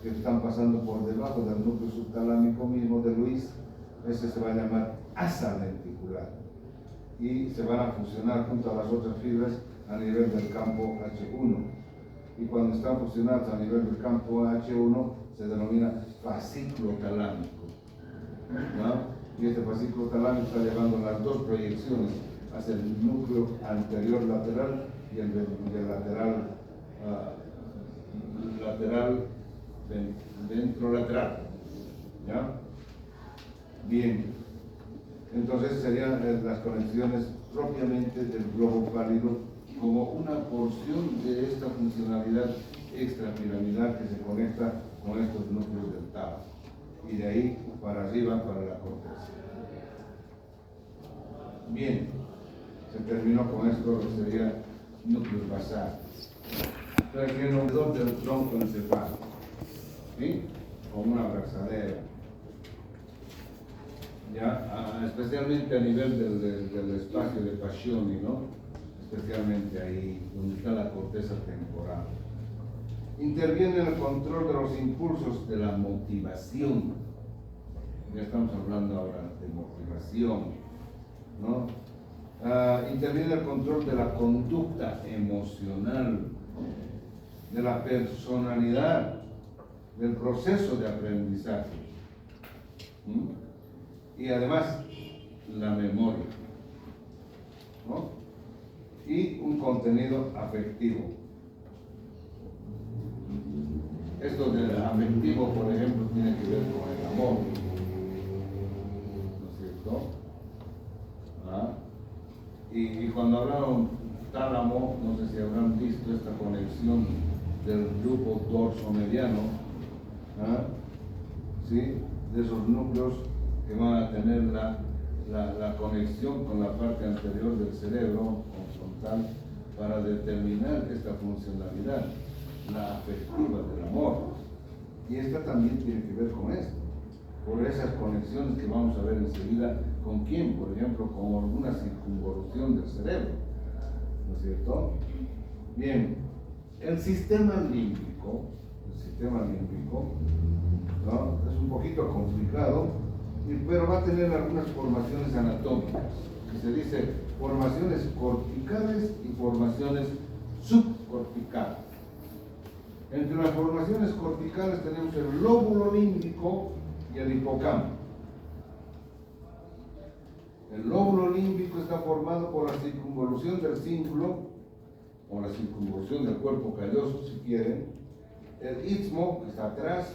que están pasando por debajo del núcleo subtalámico mismo de Luis, ese se va a llamar asa lenticular, y se van a fusionar junto a las otras fibras a nivel del campo H1. Y cuando están fusionados a nivel del campo H1 se denomina fascículo talámico, ¿no? Y este fascículo talámico está llevando las dos proyecciones hacia el núcleo anterior lateral y el lateral ventrolateral, ¿ya? Bien, entonces serían las conexiones propiamente del globo pálido como una porción de esta funcionalidad extrapiramidal que se conecta con estos núcleos del tálamo, y de ahí para arriba para la corteza. Bien, se terminó con esto lo que sería núcleos basales. Entonces, aquí alrededor del tronco encefálico, ¿sí?, como una abrazadera, ya, especialmente a nivel del espacio de Pacioni, ¿no?, especialmente ahí donde está la corteza temporal. Interviene en el control de los impulsos de la motivación. Ya estamos hablando ahora de motivación, ¿no? Interviene en el control de la conducta emocional, de la personalidad, del proceso de aprendizaje, y además la memoria, ¿no?, y un contenido afectivo. Esto del afectivo, por ejemplo, tiene que ver con el amor, ¿no es cierto? cuando hablaron tálamo, no sé si habrán visto esta conexión del grupo dorso mediano, ¿ah? ¿Sí? De esos núcleos que van a tener la conexión con la parte anterior del cerebro frontal para determinar esta funcionalidad, la afectiva del amor. Y esta también tiene que ver con esto, por esas conexiones que vamos a ver enseguida. ¿Con quién? Por ejemplo, con alguna circunvolución del cerebro, ¿no es cierto? Bien, el sistema límbico, ¿no? Es un poquito complicado, pero va a tener algunas formaciones anatómicas, que se dice formaciones corticales y formaciones subcorticales. Entre las formaciones corticales tenemos el lóbulo límbico y el hipocampo. El lóbulo límbico está formado por la circunvolución del cíngulo, o la circunvolución del cuerpo calloso, si quieren, el istmo, que está atrás,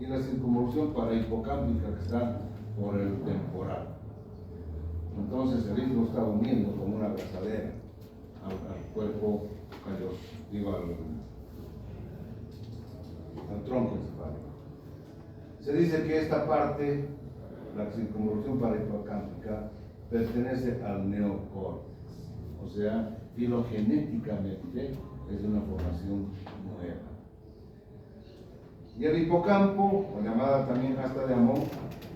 y la circunvolución parahipocámpica, que está por el temporal. Entonces el istmo está uniendo como una abrazadera al cuerpo calloso, digo al tronco encefálico. Se dice que esta parte, la circunvolución parahipocámpica, pertenece al neocórtex, o sea, filogenéticamente es una formación nueva. Y el hipocampo, o llamada también asta de Amón,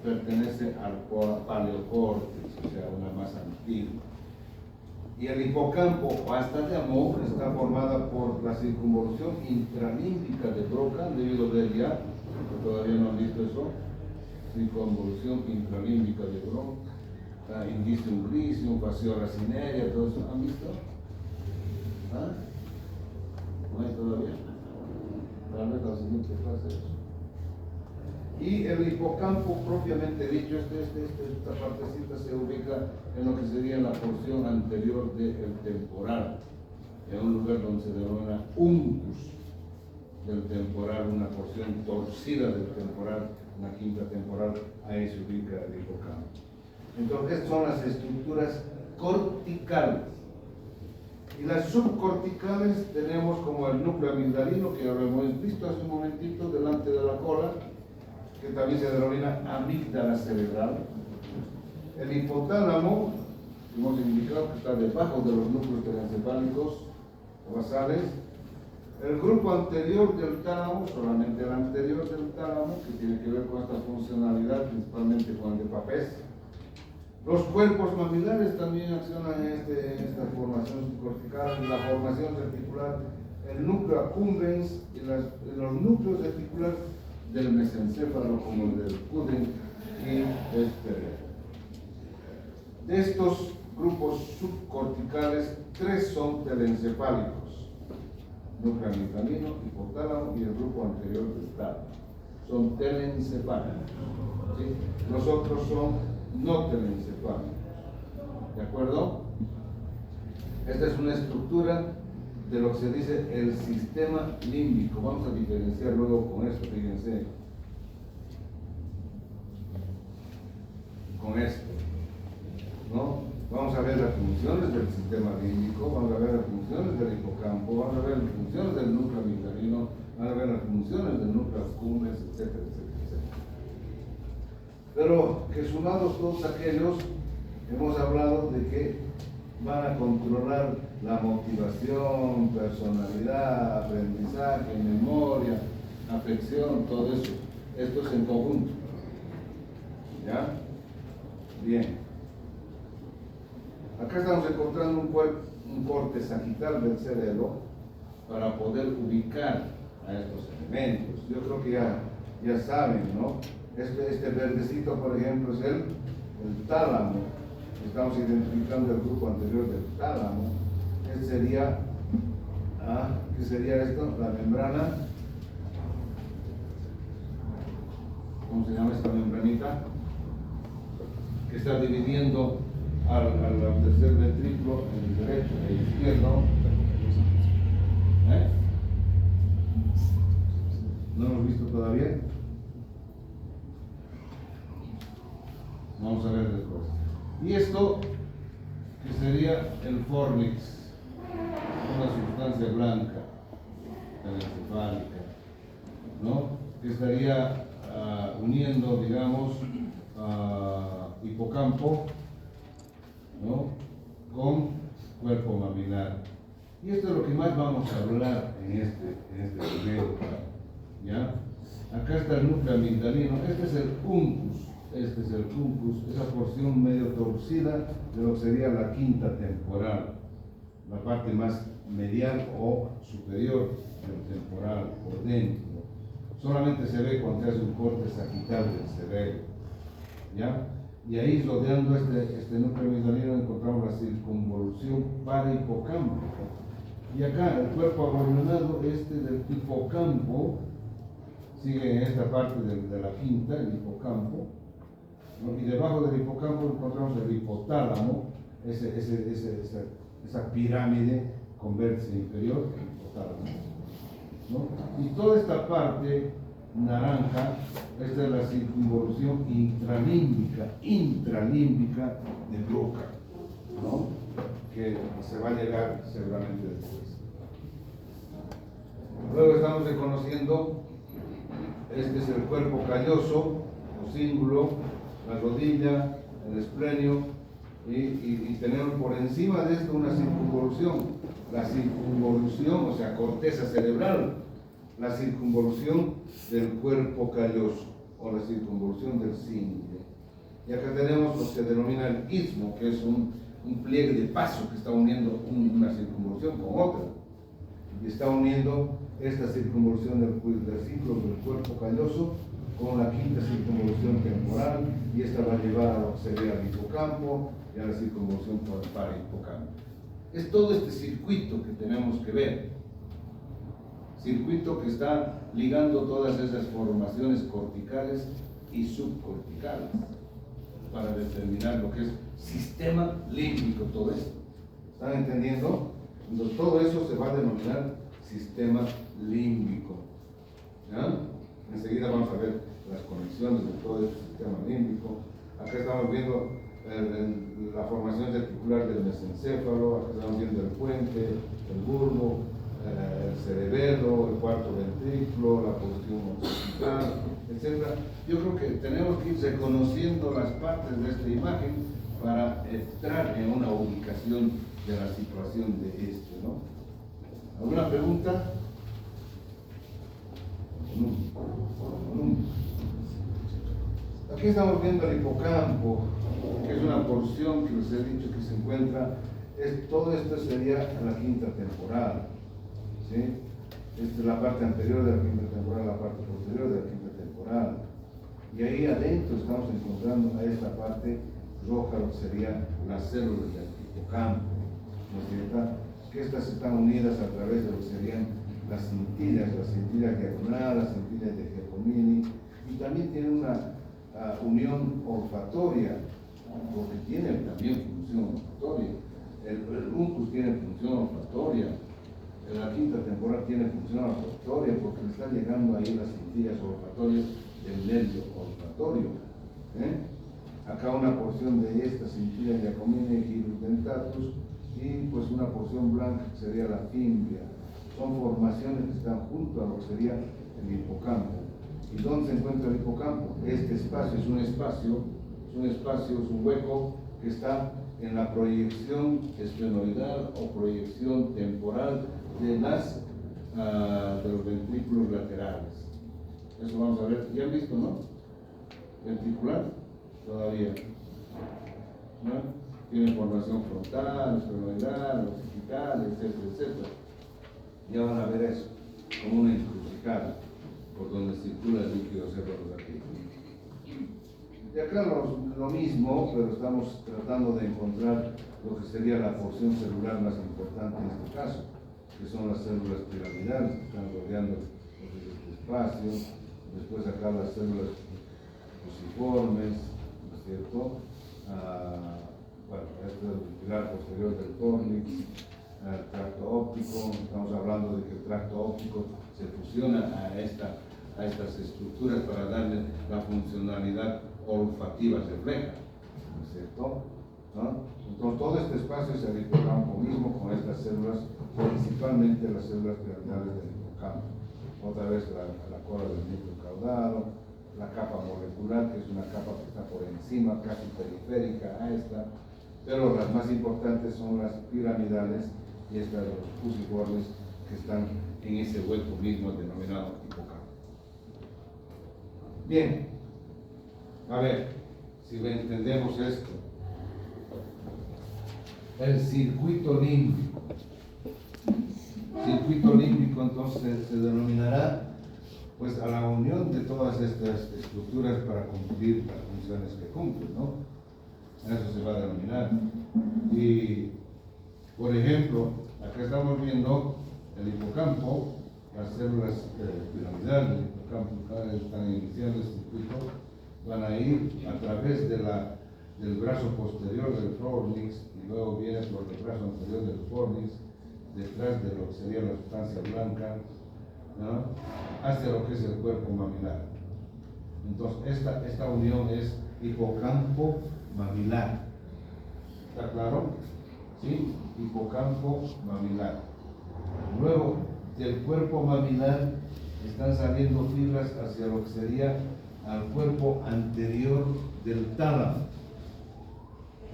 pertenece al paleocórtex, o sea, una más antigua. Y el hipocampo o asta de Amón está formada por la circunvolución intralímbica de Broca, debido a ver ya, todavía no han visto eso, circunvolución intralímbica de Broca, indicium glicium, fasciola cinerea, todo eso, ¿han visto? ¿Ah? ¿No hay todavía? Tal vez la siguiente fase eso. Y el hipocampo propiamente dicho, esta partecita se ubica en lo que sería la porción anterior del temporal, en un lugar donde se denomina uncus del temporal, una porción torcida del temporal, una quinta temporal, ahí se ubica el hipocampo. Entonces son las estructuras corticales. Y las subcorticales tenemos como el núcleo amigdalino, que ya lo hemos visto hace un momentito delante de la cola, que también se denomina amígdala cerebral. El hipotálamo, hemos indicado que está debajo de los núcleos telencefálicos basales. El grupo anterior del tálamo, solamente el anterior del tálamo, que tiene que ver con esta funcionalidad, principalmente con el de Papez. Los cuerpos mamilares también accionan en esta formación subcortical, la formación reticular, el núcleo accumbens y los núcleos reticulares del mesencéfalo, como el del Cuden y de estos grupos subcorticales, 3 son telencefálicos: núcleo amigdalino, hipotálamo y el grupo anterior del tálamo. Son telencefálicos, ¿sí? Los otros son no telencefálicos. ¿De acuerdo? Esta es una estructura de lo que se dice el sistema límbico. Vamos a diferenciar luego con esto, fíjense. Con esto, ¿no? Vamos a ver las funciones del sistema límbico, vamos a ver las funciones del hipocampo, vamos a ver las funciones del núcleo amigdalino, vamos a ver las funciones del núcleo accumbens, etcétera, etcétera, etcétera. Pero que sumados todos aquellos, hemos hablado de que van a controlar la motivación, personalidad, aprendizaje, memoria, afección, todo eso. Esto es en conjunto. ¿Ya? Bien. Acá estamos encontrando un corte sagital del cerebro para poder ubicar a estos elementos. Yo creo que ya saben, ¿no? Este verdecito, por ejemplo, es el tálamo. Estamos identificando el grupo anterior del tálamo. ¿Qué sería esto? La membrana. ¿Cómo se llama esta membranita? Que está dividiendo al tercer ventrículo en el derecho e izquierdo. ¿No lo hemos visto todavía? Vamos a ver después. Y esto, que sería el fornix, una sustancia blanca, encefálica, ¿no? Que estaría uniendo, digamos, hipocampo, ¿no? Con cuerpo mamilar. Y esto es lo que más vamos a hablar en este video, ¿ya? Acá está el núcleo amigdalino, este es el uncus, esa porción medio torcida de lo que sería la quinta temporal, la parte más medial o superior del temporal, por dentro. Solamente se ve cuando se hace un corte sagital del cerebro, ¿ya? Y ahí, rodeando este núcleo amigdalino, encontramos la circunvolución parahipocámpica. Y acá, el cuerpo abolionado del hipocampo, sigue en esta parte de la quinta, el hipocampo, ¿no? Y debajo del hipocampo encontramos el hipotálamo, esa pirámide con vértice inferior, el hipotálamo, ¿no? Y toda esta parte naranja, esta es la circunvolución intralímbica de Broca, ¿no? Que se va a llegar seguramente después. Luego estamos reconociendo, este es el cuerpo calloso, o cíngulo, la rodilla, el esplenio, y tenemos por encima de esto una circunvolución, la circunvolución, o sea, corteza cerebral, la circunvolución del cuerpo calloso, o la circunvolución del cíngulo. Y acá tenemos lo que se denomina el istmo, que es un pliegue de paso que está uniendo una circunvolución con otra, y está uniendo esta circunvolución del ciclo del cuerpo calloso con la quinta circunvolución temporal, y esta va a llevar a lo que sería el hipocampo y a la circunvolución para hipocampo. Es todo este circuito que tenemos que ver, circuito que está ligando todas esas formaciones corticales y subcorticales para determinar lo que es sistema límbico, todo esto. ¿Están entendiendo? Entonces todo eso se va a denominar sistema límbico, ¿ya? Enseguida vamos a ver las conexiones de todo este sistema límbico. Acá estamos viendo la formación reticular del mesencéfalo, acá estamos viendo el puente, el bulbo, el cerebelo, el cuarto ventrículo, la porción occipital, etc. Yo creo que tenemos que ir reconociendo las partes de esta imagen para entrar en una ubicación de la situación de esto, ¿no? ¿Alguna pregunta? Aquí estamos viendo el hipocampo, que es una porción que les he dicho que se encuentra, todo esto sería la quinta temporal, ¿sí? Esta es la parte anterior de la quinta temporal, la parte posterior de la quinta temporal. Y ahí adentro estamos encontrando a esta parte roja, lo que serían las células del hipocampo, ¿no es cierto? Que estas están unidas a través de lo que serían las cintillas diagonales, las cintillas de Giacomini, y también tiene una unión olfatoria, porque tiene también función olfatoria. El uncus tiene función olfatoria, la quinta temporal tiene función olfatoria, porque le están llegando ahí las cintillas olfatorias del nervio olfatorio. Acá una porción de esta cintilla Giacomini y Gyrus dentatus, y pues una porción blanca que sería la fimbria. Son formaciones que están junto a lo que sería el hipocampo. ¿Y dónde se encuentra el hipocampo? Este espacio es un hueco que está en la proyección esfenoidal o proyección temporal de los ventrículos laterales. Eso vamos a ver, ya han visto, ¿no? Ventricular, todavía, ¿no? Tiene formación frontal, esfenoidal, occipital, etcétera, etcétera. Ya van a ver eso, como una encrucijada por donde circula el líquido cerebrovascular. Y acá lo mismo, pero estamos tratando de encontrar lo que sería la porción celular más importante en este caso, que son las células piramidales que están rodeando este espacio. Después acá las células fusiformes, ¿no es cierto? Bueno, este es el pilar posterior del córnix, el tracto óptico. Estamos hablando de que el tracto óptico se fusiona a estas estructuras para darle la funcionalidad olfativa refleja, ¿no es cierto? ¿no? Entonces todo este espacio es el hipocampo mismo con estas células, principalmente las células piramidales del hipocampo. Otra vez la cola del núcleo caudado, la capa molecular, que es una capa que está por encima, casi periférica a esta, pero las más importantes son las piramidales y estas de los fusiformes que están en ese hueco mismo denominado hipocampo. Bien, a ver si entendemos esto. El circuito límbico. Circuito límbico entonces se denominará pues a la unión de todas estas estructuras para cumplir las funciones que cumplen, ¿no? Eso se va a denominar. Y por ejemplo, acá estamos viendo el hipocampo, las células piramidales del hipocampo, cada vez están iniciando el circuito, van a ir a través del brazo posterior del fornix y luego viene por el brazo anterior del fornix, detrás de lo que sería la sustancia blanca, ¿no? Hacia lo que es el cuerpo mamilar. Entonces, esta unión es hipocampo mamilar. ¿Está claro? ¿Sí? Hipocampo mamilar. Luego, del cuerpo mamilar están saliendo fibras hacia lo que sería al cuerpo anterior del tálamo.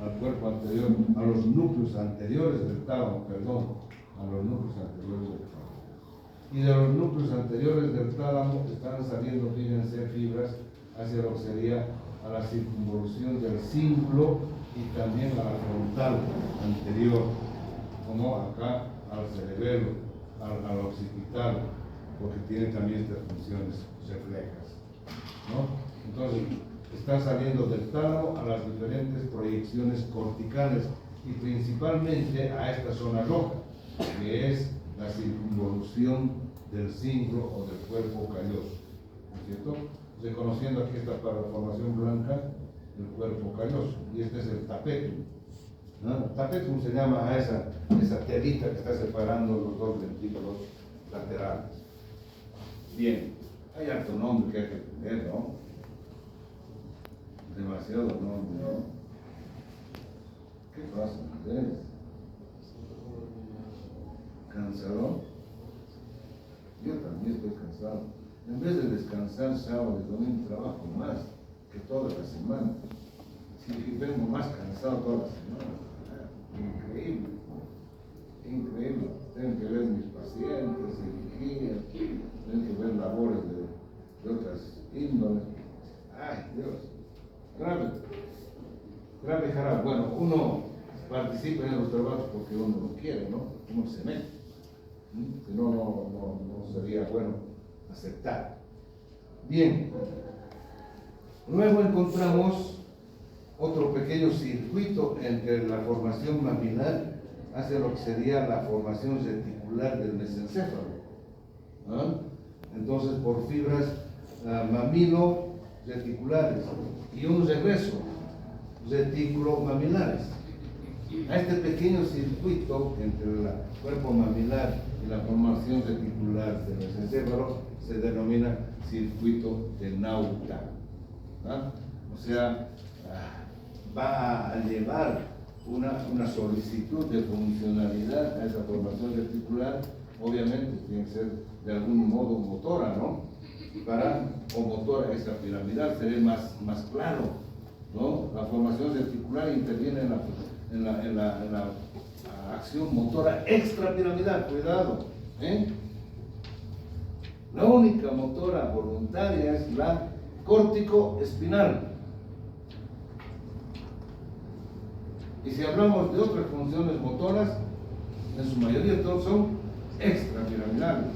Al cuerpo anterior, a los núcleos anteriores del tálamo, perdón, a los núcleos anteriores del tálamo. Y de los núcleos anteriores del tálamo están saliendo, fíjense, fibras hacia lo que sería a la circunvolución del cíngulo y también a la frontal anterior, como acá al cerebelo, al occipital, porque tiene también estas funciones reflejas, ¿no? Entonces, está saliendo del tálamo a las diferentes proyecciones corticales y principalmente a esta zona roja, que es la circunvolución del cíngulo o del cuerpo calloso, ¿no es cierto? Reconociendo aquí esta formación blanca del cuerpo calloso, y este es el tapetum, ¿no? Tapetum se llama a esa telita que está separando los dos ventrículos laterales. Bien, hay harto nombre que hay que tener, ¿no? Demasiado nombre, ¿no? ¿Qué pasa, Andrés? ¿Cansado? Yo también estoy cansado. En vez de descansar sábado y domingo, trabajo más que toda la semana. Sí, vengo más cansado toda la semana. Increíble. Increíble. Tengo que ver mis pacientes, cirugías, tengo que ver labores de otras índoles. Ay, Dios. Grave jarabe. Bueno, uno participa en los trabajos porque uno lo quiere, ¿no? Uno se mete. Si no, no sería bueno aceptar. Bien. Luego encontramos otro pequeño circuito entre la formación mamilar hacia lo que sería la formación reticular del mesencéfalo. ¿Ah? Entonces, por fibras mamilo reticulares y un regreso retículo mamilares. A este pequeño circuito entre el cuerpo mamilar y la formación reticular del mesencéfalo se denomina circuito de Nauta. ¿Ah? O sea, va a llevar una solicitud de funcionalidad a esa formación reticular, obviamente tiene que ser de algún modo motora, ¿no? O motora extrapiramidal, sería más claro, ¿no? La formación reticular interviene en la acción motora extrapiramidal, cuidado, ¿eh? La única motora voluntaria es la córtico-espinal. Y si hablamos de otras funciones motoras, en su mayoría todos son extrapiramidales.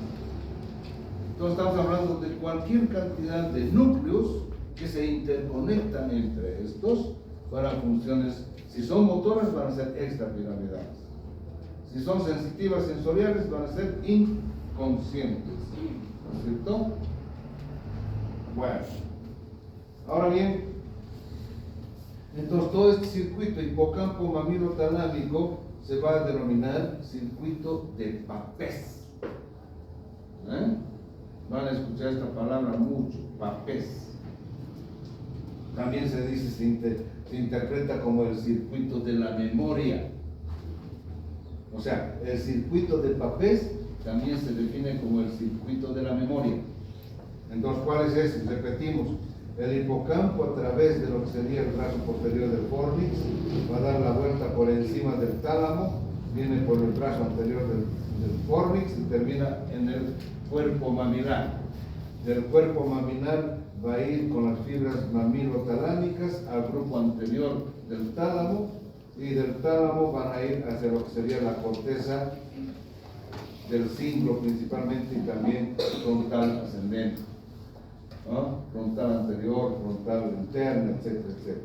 Entonces estamos hablando de cualquier cantidad de núcleos que se interconectan entre estos para funciones. Si son motoras van a ser extrapiramidales. Si son sensitivas sensoriales van a ser inconscientes. ¿No es cierto? Bueno. Ahora bien, entonces todo este circuito hipocampo mamilo talámico se va a denominar circuito de Papez. Van a escuchar esta palabra mucho, Papez. también se dice, se interpreta como el circuito de la memoria. O sea, el circuito de Papez también se define como el circuito de la memoria. Entonces, ¿cuál es ese? Repetimos, el hipocampo a través de lo que sería el brazo posterior del fornix va a dar la vuelta por encima del tálamo, viene por el brazo anterior del fornix y termina en el cuerpo mamilar. Del cuerpo mamilar va a ir con las fibras mamilotalámicas al grupo anterior del tálamo, y del tálamo van a ir hacia lo que sería la corteza del cinglo principalmente, y también frontal ascendente, ¿no? Frontal anterior, frontal interna, etcétera, etcétera.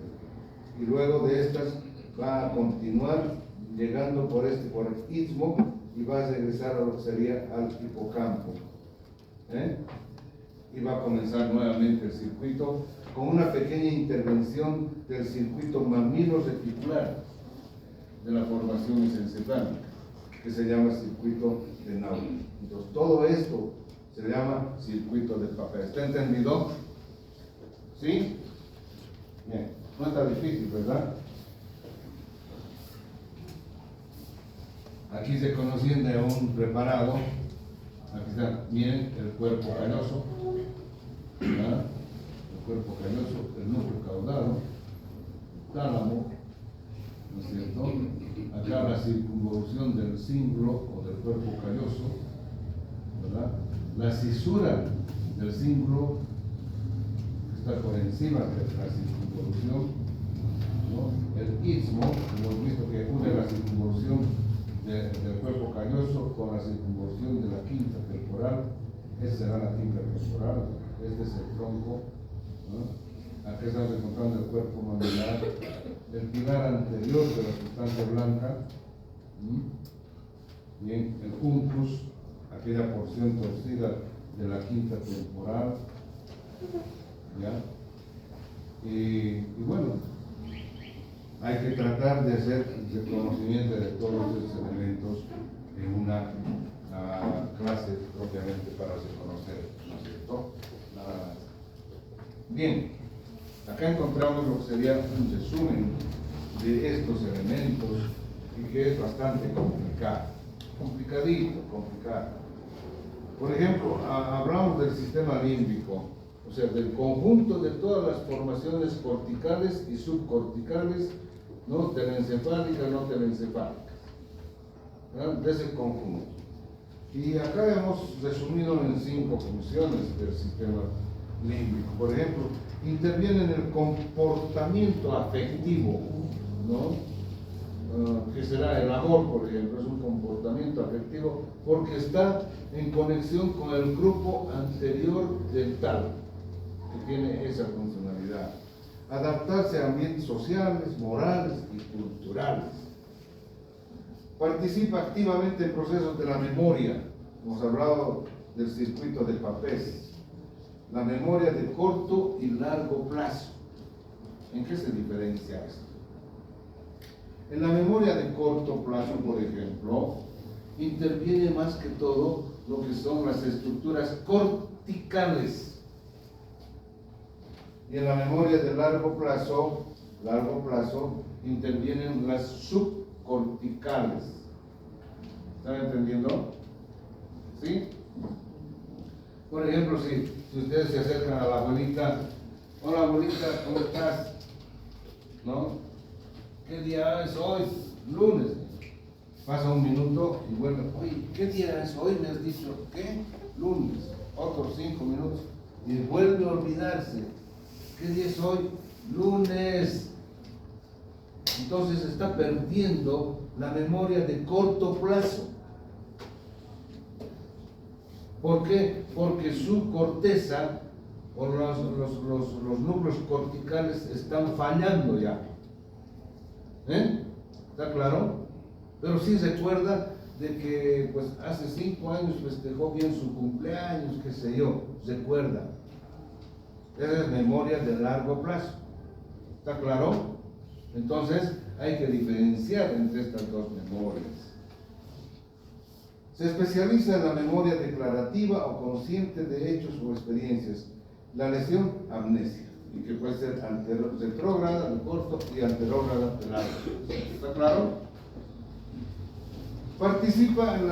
Y luego de estas va a continuar llegando por el istmo y va a regresar a lo que sería al hipocampo. Y va a comenzar nuevamente el circuito con una pequeña intervención del circuito mamilo-reticular de la formación mesencefálica, que se llama circuito de Naudi. Entonces, todo esto se llama circuito de Papez. ¿Está entendido? ¿Sí? Bien, no está difícil, ¿verdad? Aquí se conociende a un preparado. Aquí está, miren, el cuerpo calloso, ¿verdad? El cuerpo calloso, el núcleo caudado, el tálamo, ¿no es cierto? Acá la circunvolución del cinglo o del cuerpo calloso, ¿verdad? La cisura del cinglo que está por encima de la circunvolución, ¿no? El istmo, hemos visto que une la circunvolución del cuerpo calloso con la circunvolución de la quinta temporal. Esa será la quinta temporal, este es el tronco, ¿no? Aquí estamos encontrando el cuerpo mamilar, el pilar anterior de la sustancia blanca, bien, el uncus, aquella porción torcida de la quinta temporal, ¿ya? Y bueno, hay que tratar de hacer el conocimiento de todos esos elementos en una clase propiamente para reconocer, ¿no es cierto? Nada más. Bien, acá encontramos lo que sería un resumen de estos elementos y que es bastante complicado, complicadito, complicado. Por ejemplo, hablamos del sistema límbico, o sea, del conjunto de todas las formaciones corticales y subcorticales, no telencefálicas, no telencefálicas, ¿verdad? De ese conjunto. Y acá hemos resumido en 5 funciones del sistema límbico. Por ejemplo, interviene en el comportamiento afectivo, ¿no? Que será el amor, por ejemplo, es un comportamiento afectivo porque está en conexión con el grupo anterior del tálamo, que tiene esa funcionalidad. Adaptarse a ambientes sociales, morales y culturales. Participa activamente en procesos de la memoria. Hemos hablado del circuito de Papez. La memoria de corto y largo plazo. ¿En qué se diferencia esto? En la memoria de corto plazo, por ejemplo, interviene más que todo lo que son las estructuras corticales. Y en la memoria de largo plazo, intervienen las subcorticales. ¿Están entendiendo? ¿Sí? Por ejemplo, si ustedes se acercan a la abuelita, hola abuelita, ¿cómo estás? ¿No? ¿Qué día es hoy? Lunes. Pasa un minuto y vuelve, oye, ¿qué día es hoy? Me has dicho, ¿qué? Lunes. Otros 5 minutos y vuelve a olvidarse. ¿Qué día es hoy? Lunes. Entonces está perdiendo la memoria de corto plazo. ¿Por qué? Porque su corteza o los núcleos corticales están fallando ya. ¿Está claro? Pero sí recuerda de que pues hace 5 años festejó bien su cumpleaños, qué sé yo, recuerda. Esa es memoria de largo plazo. ¿Está claro? Entonces hay que diferenciar entre estas dos memorias. Se especializa en la memoria declarativa o consciente de hechos o experiencias. La lesión, amnesia. y que puede ser retrógrada de corto y anterógrada de largo. ¿Está claro? Participa en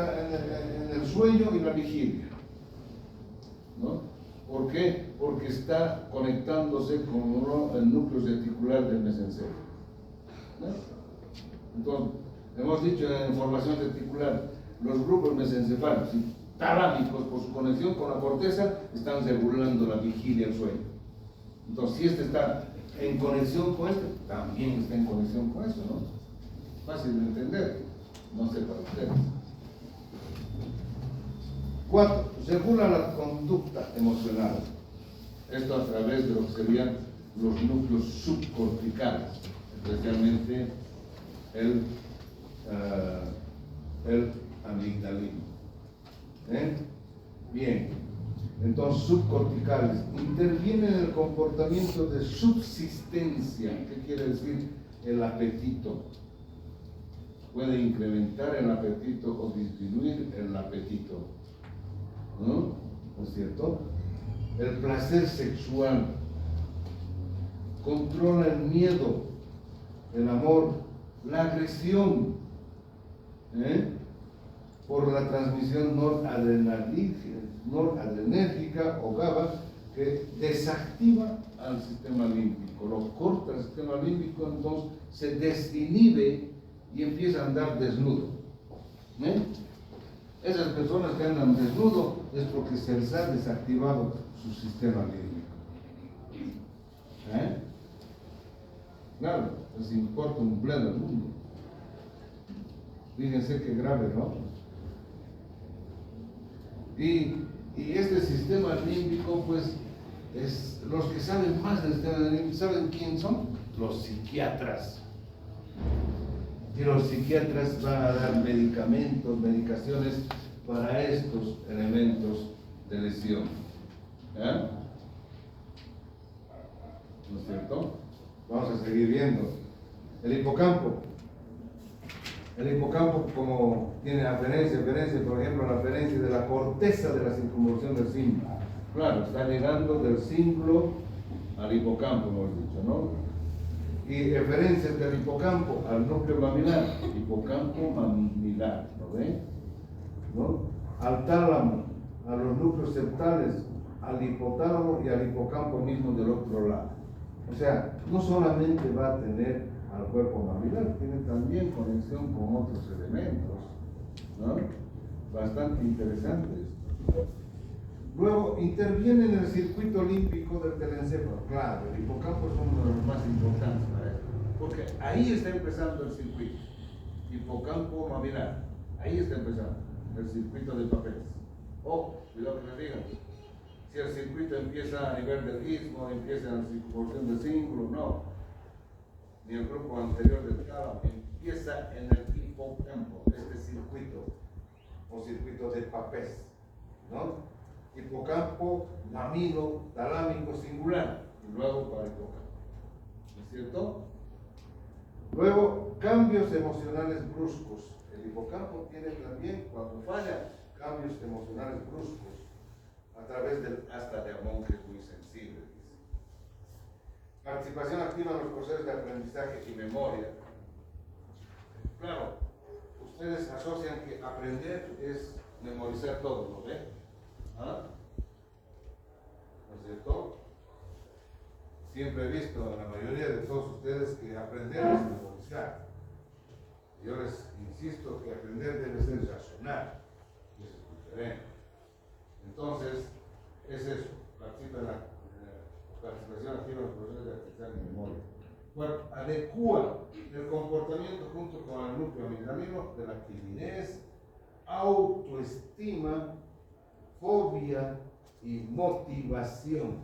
el sueño y la vigilia, ¿no? ¿Por qué? Porque está conectándose con el núcleo reticular del mesencefalo, ¿no? Entonces, hemos dicho en formación reticular, los grupos mesencefálicos y talámicos, por su conexión con la corteza, están regulando la vigilia y el sueño. Entonces, si este está en conexión con este, también está en conexión con eso, ¿no? Fácil de entender, no sé para ustedes. 4. Regula la conducta emocional. Esto a través de lo que serían los núcleos subcorticales, especialmente el amigdalino. Bien, entonces subcorticales intervienen en el comportamiento de subsistencia. ¿Qué quiere decir el apetito? Puede incrementar el apetito o disminuir el apetito, ¿no? ¿No es cierto? El placer sexual controla el miedo, el amor, la agresión, por la transmisión noradrenérgica o GABA, que desactiva al sistema límbico, lo corta el sistema límbico, entonces se desinhibe y empieza a andar desnudo. Esas personas que andan desnudo es porque se les ha desactivado su sistema límbico. Claro, les importa un bledo el mundo. Fíjense qué grave, ¿no? Y este sistema límbico, pues, los que saben más del sistema límbico, ¿saben quién son? Los psiquiatras. Y los psiquiatras van a dar medicamentos, medicaciones para estos elementos de lesión. ¿No es cierto? Vamos a seguir viendo. El hipocampo. El hipocampo, como tiene aferencia, por ejemplo, la aferencia de la corteza de la circunvolución del cíngulo. Claro, está llegando del cíngulo al hipocampo, hemos dicho, ¿no? Y referencias del hipocampo al núcleo mamilar, hipocampo mamilar, ¿lo ven? ¿No? Al tálamo, a los núcleos septales, al hipotálamo y al hipocampo mismo del otro lado. O sea, no solamente va a tener al cuerpo mamilar, tiene también conexión con otros elementos, ¿no? Bastante interesante esto. Luego, interviene en el circuito límbico del telencéfalo. Claro, el hipocampo es uno de los más importantes para esto, porque ahí está empezando el circuito. Hipocampo mamilar, ahí está empezando el circuito de papeles. Cuidado que me digan, si el circuito empieza a nivel del istmo, empieza en la circunvolución del cíngulo, no. Ni el grupo anterior del tálamo, empieza en el hipocampo, este circuito, o circuito de Papez, ¿no? Hipocampo, mamilo, talámico, singular, y luego para hipocampo. ¿No es cierto? Luego, cambios emocionales bruscos. El hipocampo tiene también, cuando falla, cambios emocionales bruscos, a través del asta de Amón, que es muy sensible. Participación activa en los procesos de aprendizaje y memoria. Claro, ustedes asocian que aprender es memorizar todo, ¿no ven? ¿No es cierto? Siempre he visto a la mayoría de todos ustedes que aprender es memorizar. Yo les insisto que aprender debe ser razonar, y eso es diferente. Entonces, es eso, participación activa en los procesos de aprendizaje y memoria. Bueno, adecua el comportamiento junto con el núcleo amigdalino de la timidez, autoestima, fobia y motivación.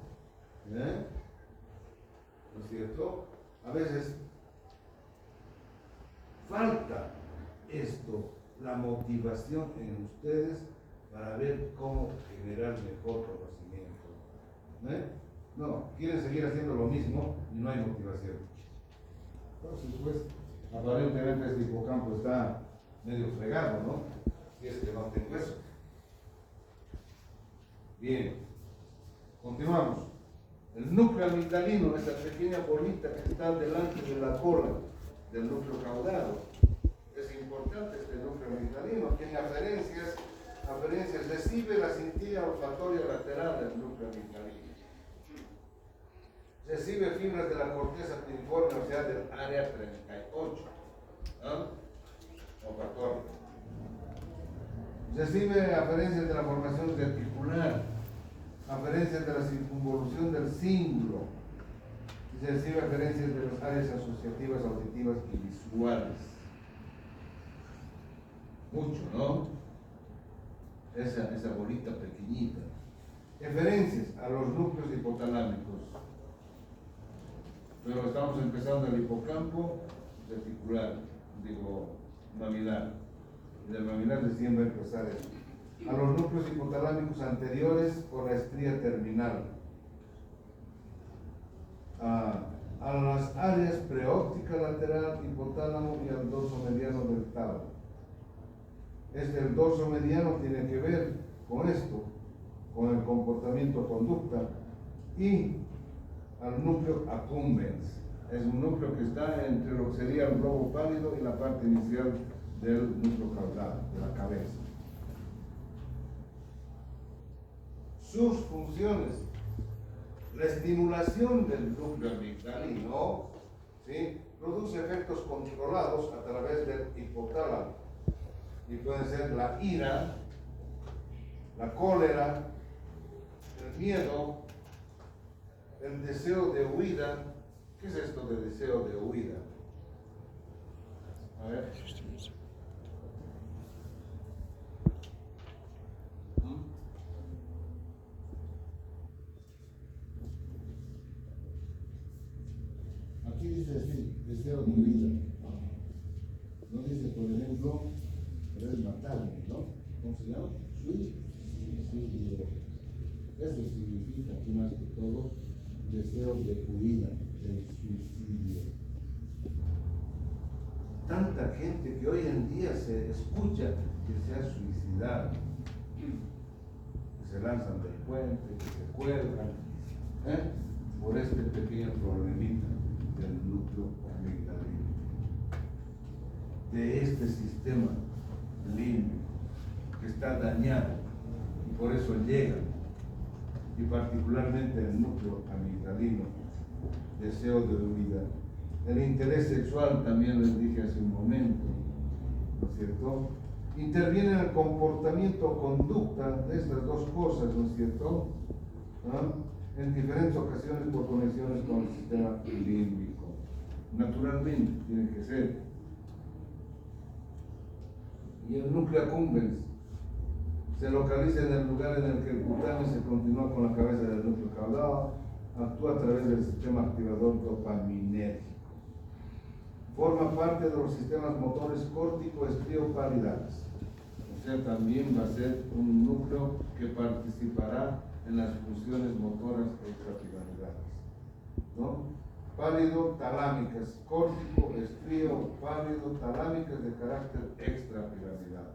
¿No es cierto? A veces falta esto, la motivación en ustedes para ver cómo generar mejor conocimiento. No, quieren seguir haciendo lo mismo y no hay motivación. Entonces, pues, aparentemente este hipocampo está medio fregado, ¿no? Si es que no tengo eso. Bien, continuamos. El núcleo amigdalino, esa pequeña bolita que está delante de la cola del núcleo caudado. Es importante este núcleo amigdalino, tiene aferencias, recibe la cintilla olfatoria lateral del núcleo amigdalino. Recibe fibras de la corteza piriforme, o sea, del área 38, o 14. Recibe aferencias de la formación reticular, aferencias de la circunvolución del cíngulo, y recibe aferencias de las áreas asociativas, auditivas y visuales. Mucho, ¿no? Esa bolita pequeñita. Eferencias a los núcleos hipotalámicos. Pero estamos empezando el hipocampo reticular, mamilar. Y del mamilar recién va a empezar esto. A los núcleos hipotalámicos anteriores por la estría terminal. A las áreas preóptica lateral, hipotálamo y al dorso mediano del tálamo. El dorso mediano tiene que ver con esto, con el comportamiento conducta, y al núcleo accumbens. Es un núcleo que está entre lo que sería el globo pálido y la parte inicial del núcleo caudal, de la cabeza. Sus funciones: la estimulación del núcleo amigdalino, ¿sí?, produce efectos controlados a través del hipotálamo. Y pueden ser la ira, la cólera, el miedo, el deseo de huida. ¿Qué es esto de deseo de huida? A ver. Aquí dice así, deseo de huida. No dice, por ejemplo, querer matarme, ¿no? ¿Cómo se llama? Suicidio. Eso significa aquí más que todo deseo de huida, del suicidio. Tanta gente que hoy en día se escucha que se ha suicidado, que se lanzan del puente, que se cuelgan, por este pequeño problemita del núcleo amigdalino, de este sistema límbico que está dañado, y por eso llega, y particularmente el núcleo amigdalino, deseo de huida. El interés sexual, también les dije hace un momento, ¿no es cierto? Interviene en el comportamiento o conducta de estas dos cosas, ¿no es cierto? En diferentes ocasiones por conexiones con el sistema límbico. Naturalmente, tiene que ser. Y el núcleo accumbens se localiza en el lugar en el que el cutáneo se continúa con la cabeza del núcleo caudal, actúa a través del sistema activador dopaminérgico. Forma parte de los sistemas motores córtico-estriopalidales. O sea, también va a ser un núcleo que participará en las funciones motoras extrapiramidales, ¿no? Pálido-talámicas, córtico-estrio-pálido-talámicas de carácter extrapiramidal.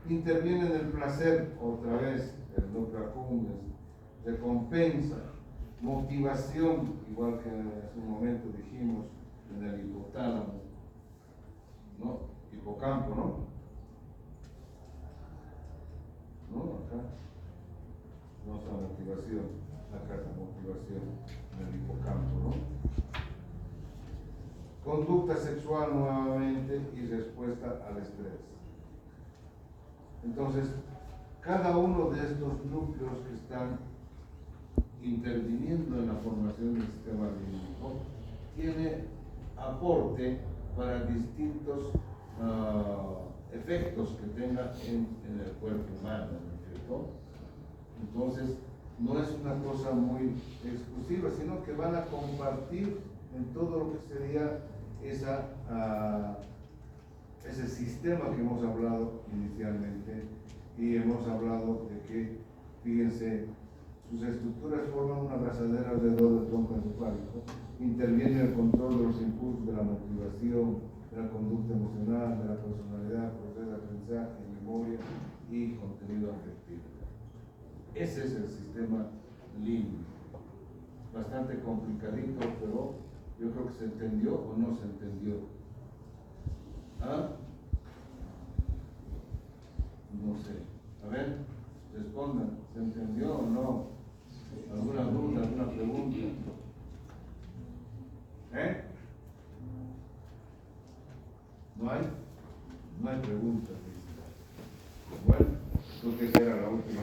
Interviene en el placer, otra vez, el núcleo accumbens, recompensa, motivación, igual que hace un momento dijimos, en el hipotálamo, ¿no? Hipocampo, ¿no? ¿No? Acá. No está motivación, acá está motivación en el hipocampo, ¿no? Conducta sexual nuevamente y respuesta al estrés. Entonces, cada uno de estos núcleos que están interviniendo en la formación del sistema límbico tiene aporte para distintos efectos que tenga en el cuerpo humano, ¿no es cierto? Entonces, no es una cosa muy exclusiva, sino que van a compartir en todo lo que sería ese sistema que hemos hablado inicialmente, y hemos hablado de que, fíjense, sus estructuras forman una abrazadera alrededor del tronco encefálico, interviene en el control de los impulsos, de la motivación, de la conducta emocional, de la personalidad, proceso de aprendizaje, memoria y contenido afectivo. Ese es el sistema límbico. bastante complicadito, pero yo creo que se entendió o no se entendió. ¿Ah? No sé. A ver, respondan. ¿Se entendió o no? ¿Alguna duda, alguna pregunta? ¿Eh? ¿No hay? No hay preguntas. Bueno, creo que esa era la última.